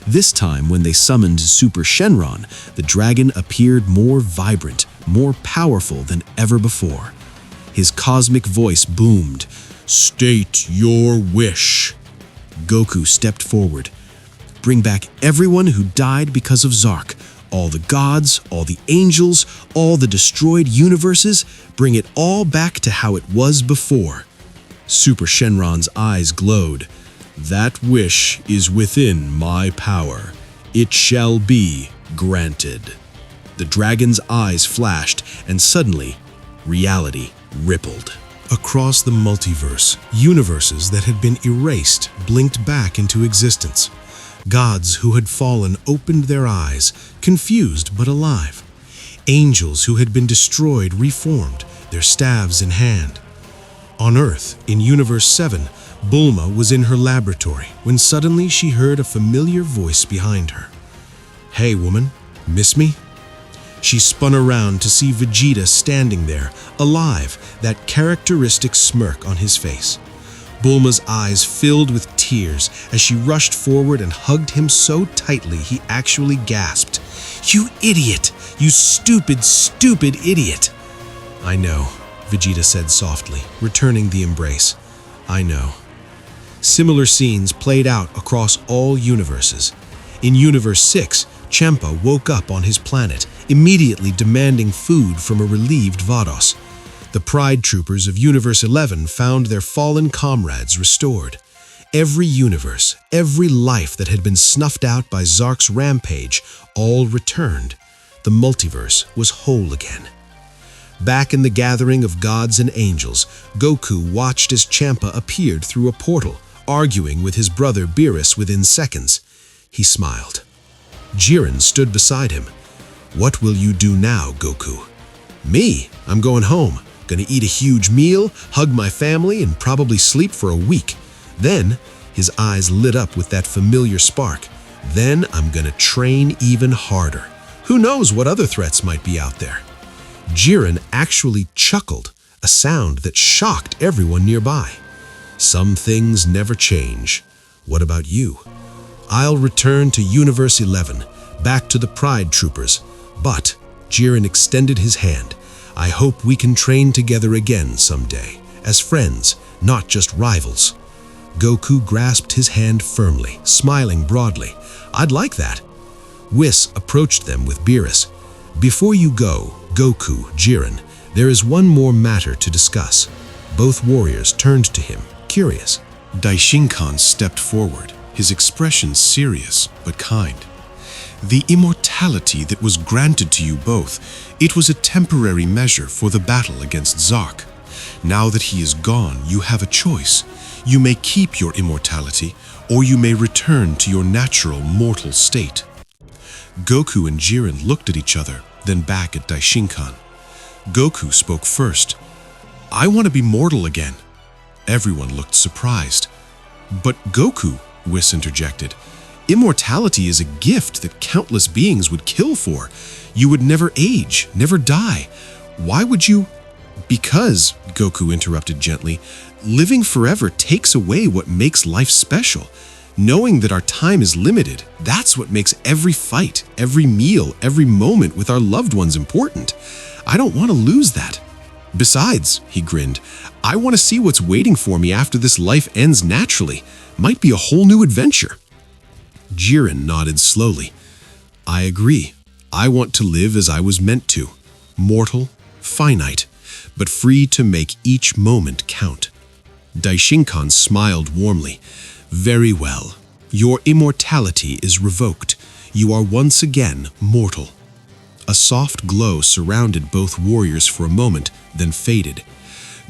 This time, when they summoned Super Shenron, the dragon appeared more vibrant, more powerful than ever before. His cosmic voice boomed, "State your wish." Goku stepped forward. Bring back everyone who died because of Zark. All the gods, all the angels, all the destroyed universes. Bring it all back to how it was before. Super Shenron's eyes glowed. That wish is within my power. It shall be granted. The dragon's eyes flashed, and suddenly, reality rippled. Across the multiverse, universes that had been erased blinked back into existence. Gods who had fallen opened their eyes, confused but alive. Angels who had been destroyed reformed, their staves in hand. On Earth, in Universe 7, Bulma was in her laboratory when suddenly she heard a familiar voice behind her. "Hey, woman, miss me?" She spun around to see Vegeta standing there, alive, that characteristic smirk on his face. Bulma's eyes filled with tears as she rushed forward and hugged him so tightly he actually gasped. "You idiot! You stupid, stupid idiot!" "I know," Vegeta said softly, returning the embrace. "I know." Similar scenes played out across all universes. In Universe 6, Champa woke up on his planet, immediately demanding food from a relieved Vados. The Pride Troopers of Universe 11 found their fallen comrades restored. Every universe, every life that had been snuffed out by Zark's rampage, all returned. The multiverse was whole again. Back in the gathering of gods and angels, Goku watched as Champa appeared through a portal, arguing with his brother Beerus within seconds. He smiled. Jiren stood beside him. "What will you do now, Goku?" "Me? I'm going home. Gonna eat a huge meal, hug my family, and probably sleep for a week. Then," his eyes lit up with that familiar spark, "then I'm gonna train even harder. Who knows what other threats might be out there?" Jiren actually chuckled, a sound that shocked everyone nearby. "Some things never change. What about you?" "I'll return to Universe 11, back to the Pride Troopers. But," Jiren extended his hand, "I hope we can train together again someday, as friends, not just rivals." Goku grasped his hand firmly, smiling broadly. "I'd like that." Whis approached them with Beerus. "Before you go, Goku, Jiren, there is one more matter to discuss." Both warriors turned to him, curious. Daishinkan stepped forward, his expression serious but kind. "The immortality that was granted to you both, it was a temporary measure for the battle against Zark. Now that he is gone, you have a choice. You may keep your immortality, or you may return to your natural mortal state." Goku and Jiren looked at each other, then back at Daishinkan. Goku spoke first. "I want to be mortal again." Everyone looked surprised. "But Goku," Whis interjected, "immortality is a gift that countless beings would kill for. You would never age, never die. Why would you—" "Because," Goku interrupted gently, "living forever takes away what makes life special. Knowing that our time is limited, that's what makes every fight, every meal, every moment with our loved ones important. I don't want to lose that. Besides," he grinned, "I want to see what's waiting for me after this life ends naturally. Might be a whole new adventure." Jiren nodded slowly. I agree. I want to live as I was meant to. Mortal, finite, but free to make each moment count. Daishinkan smiled warmly. Very well. Your immortality is revoked. You are once again mortal. A soft glow surrounded both warriors for a moment, then faded.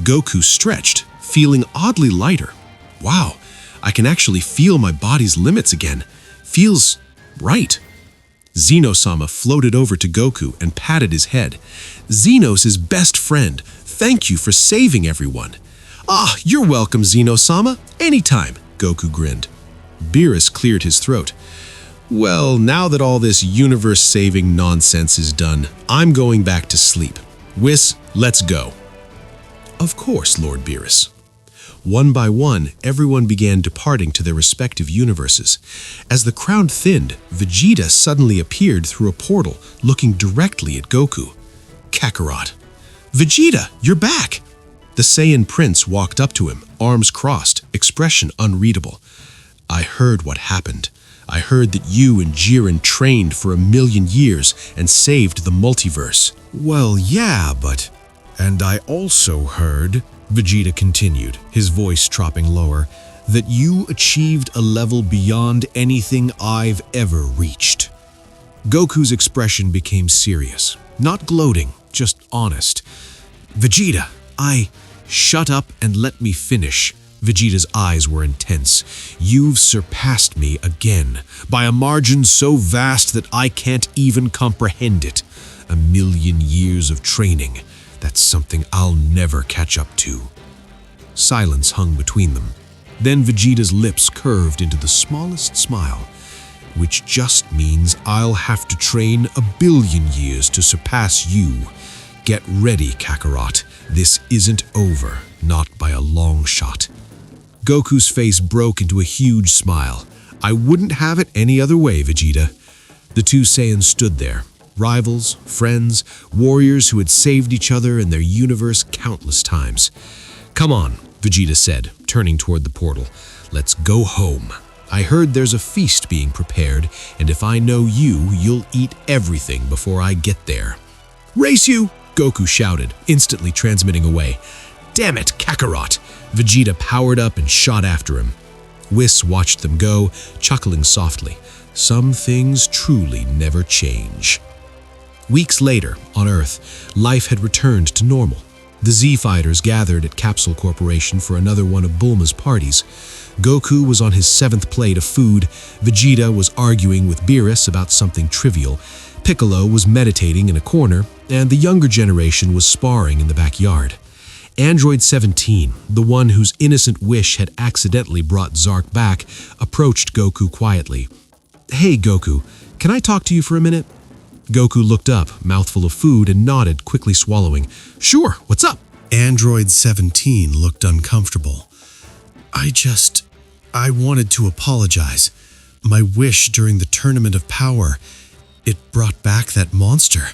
Goku stretched, feeling oddly lighter. Wow, I can actually feel my body's limits again. Feels right. Zeno-sama floated over to Goku and patted his head. Zenos is best friend. Thank you for saving everyone. Ah, you're welcome, Zeno-sama. Anytime, Goku grinned. Beerus cleared his throat. Well, now that all this universe-saving nonsense is done, I'm going back to sleep. Whis, let's go. Of course, Lord Beerus. One by one, everyone began departing to their respective universes. As the crowd thinned, Vegeta suddenly appeared through a portal, looking directly at Goku. Kakarot. Vegeta, you're back! The Saiyan prince walked up to him, arms crossed, expression unreadable. I heard what happened. I heard that you and Jiren trained for 1,000,000 years and saved the multiverse. Well, yeah, but... And I also heard, Vegeta continued, his voice dropping lower, that you achieved a level beyond anything I've ever reached. Goku's expression became serious, not gloating, just honest. Vegeta, Shut up and let me finish. Vegeta's eyes were intense. You've surpassed me again, by a margin so vast that I can't even comprehend it. 1,000,000 years of training. That's something I'll never catch up to. Silence hung between them. Then Vegeta's lips curved into the smallest smile, which just means I'll have to train 1,000,000,000 years to surpass you. Get ready, Kakarot. This isn't over, not by a long shot. Goku's face broke into a huge smile. I wouldn't have it any other way, Vegeta. The two Saiyans stood there, rivals, friends, warriors who had saved each other and their universe countless times. Come on, Vegeta said, turning toward the portal. Let's go home. I heard there's a feast being prepared, and if I know you, you'll eat everything before I get there. Race you! Goku shouted, instantly transmitting away. Damn it, Kakarot! Vegeta powered up and shot after him. Whis watched them go, chuckling softly. Some things truly never change. Weeks later, on Earth, life had returned to normal. The Z-Fighters gathered at Capsule Corporation for another one of Bulma's parties. Goku was on his 7th plate of food, Vegeta was arguing with Beerus about something trivial, Piccolo was meditating in a corner, and the younger generation was sparring in the backyard. Android 17, the one whose innocent wish had accidentally brought Zark back, approached Goku quietly. Hey Goku, can I talk to you for a minute? Goku looked up, mouthful of food, and nodded, quickly swallowing. Sure, what's up? Android 17 looked uncomfortable. I wanted to apologize. My wish during the Tournament of Power, it brought back that monster.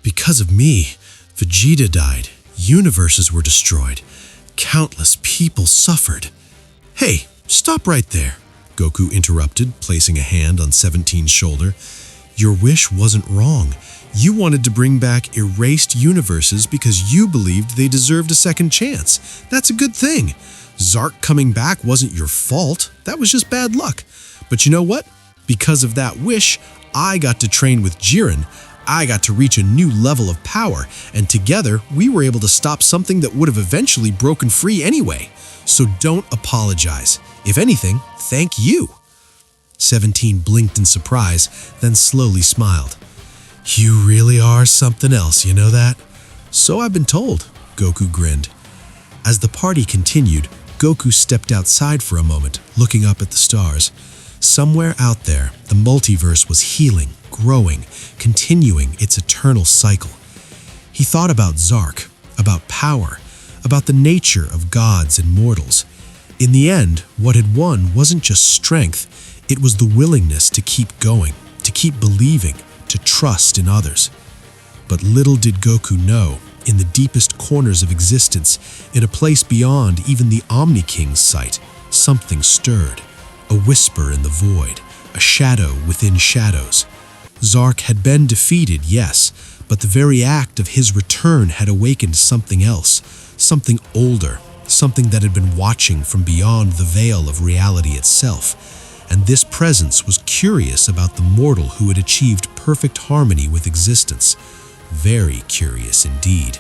Because of me, Vegeta died, universes were destroyed, countless people suffered. Hey, stop right there, Goku interrupted, placing a hand on 17's shoulder. Your wish wasn't wrong. You wanted to bring back erased universes because you believed they deserved a second chance. That's a good thing. Zark coming back wasn't your fault. That was just bad luck. But you know what? Because of that wish, I got to train with Jiren. I got to reach a new level of power, and together we were able to stop something that would have eventually broken free anyway. So don't apologize. If anything, thank you. 17 blinked in surprise, then slowly smiled. You really are something else, you know that? So I've been told, Goku grinned. As the party continued, Goku stepped outside for a moment, looking up at the stars. Somewhere out there, the multiverse was healing, growing, continuing its eternal cycle. He thought about Zark, about power, about the nature of gods and mortals. In the end, what had won wasn't just strength, it was the willingness to keep going, to keep believing, to trust in others. But little did Goku know, in the deepest corners of existence, in a place beyond even the Omni King's sight, something stirred. A whisper in the void, a shadow within shadows. Zark had been defeated, yes, but the very act of his return had awakened something else, something older, something that had been watching from beyond the veil of reality itself. And this presence was curious about the mortal who had achieved perfect harmony with existence. Very curious indeed.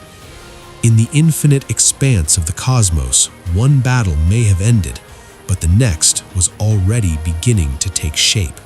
In the infinite expanse of the cosmos, one battle may have ended, but the next was already beginning to take shape.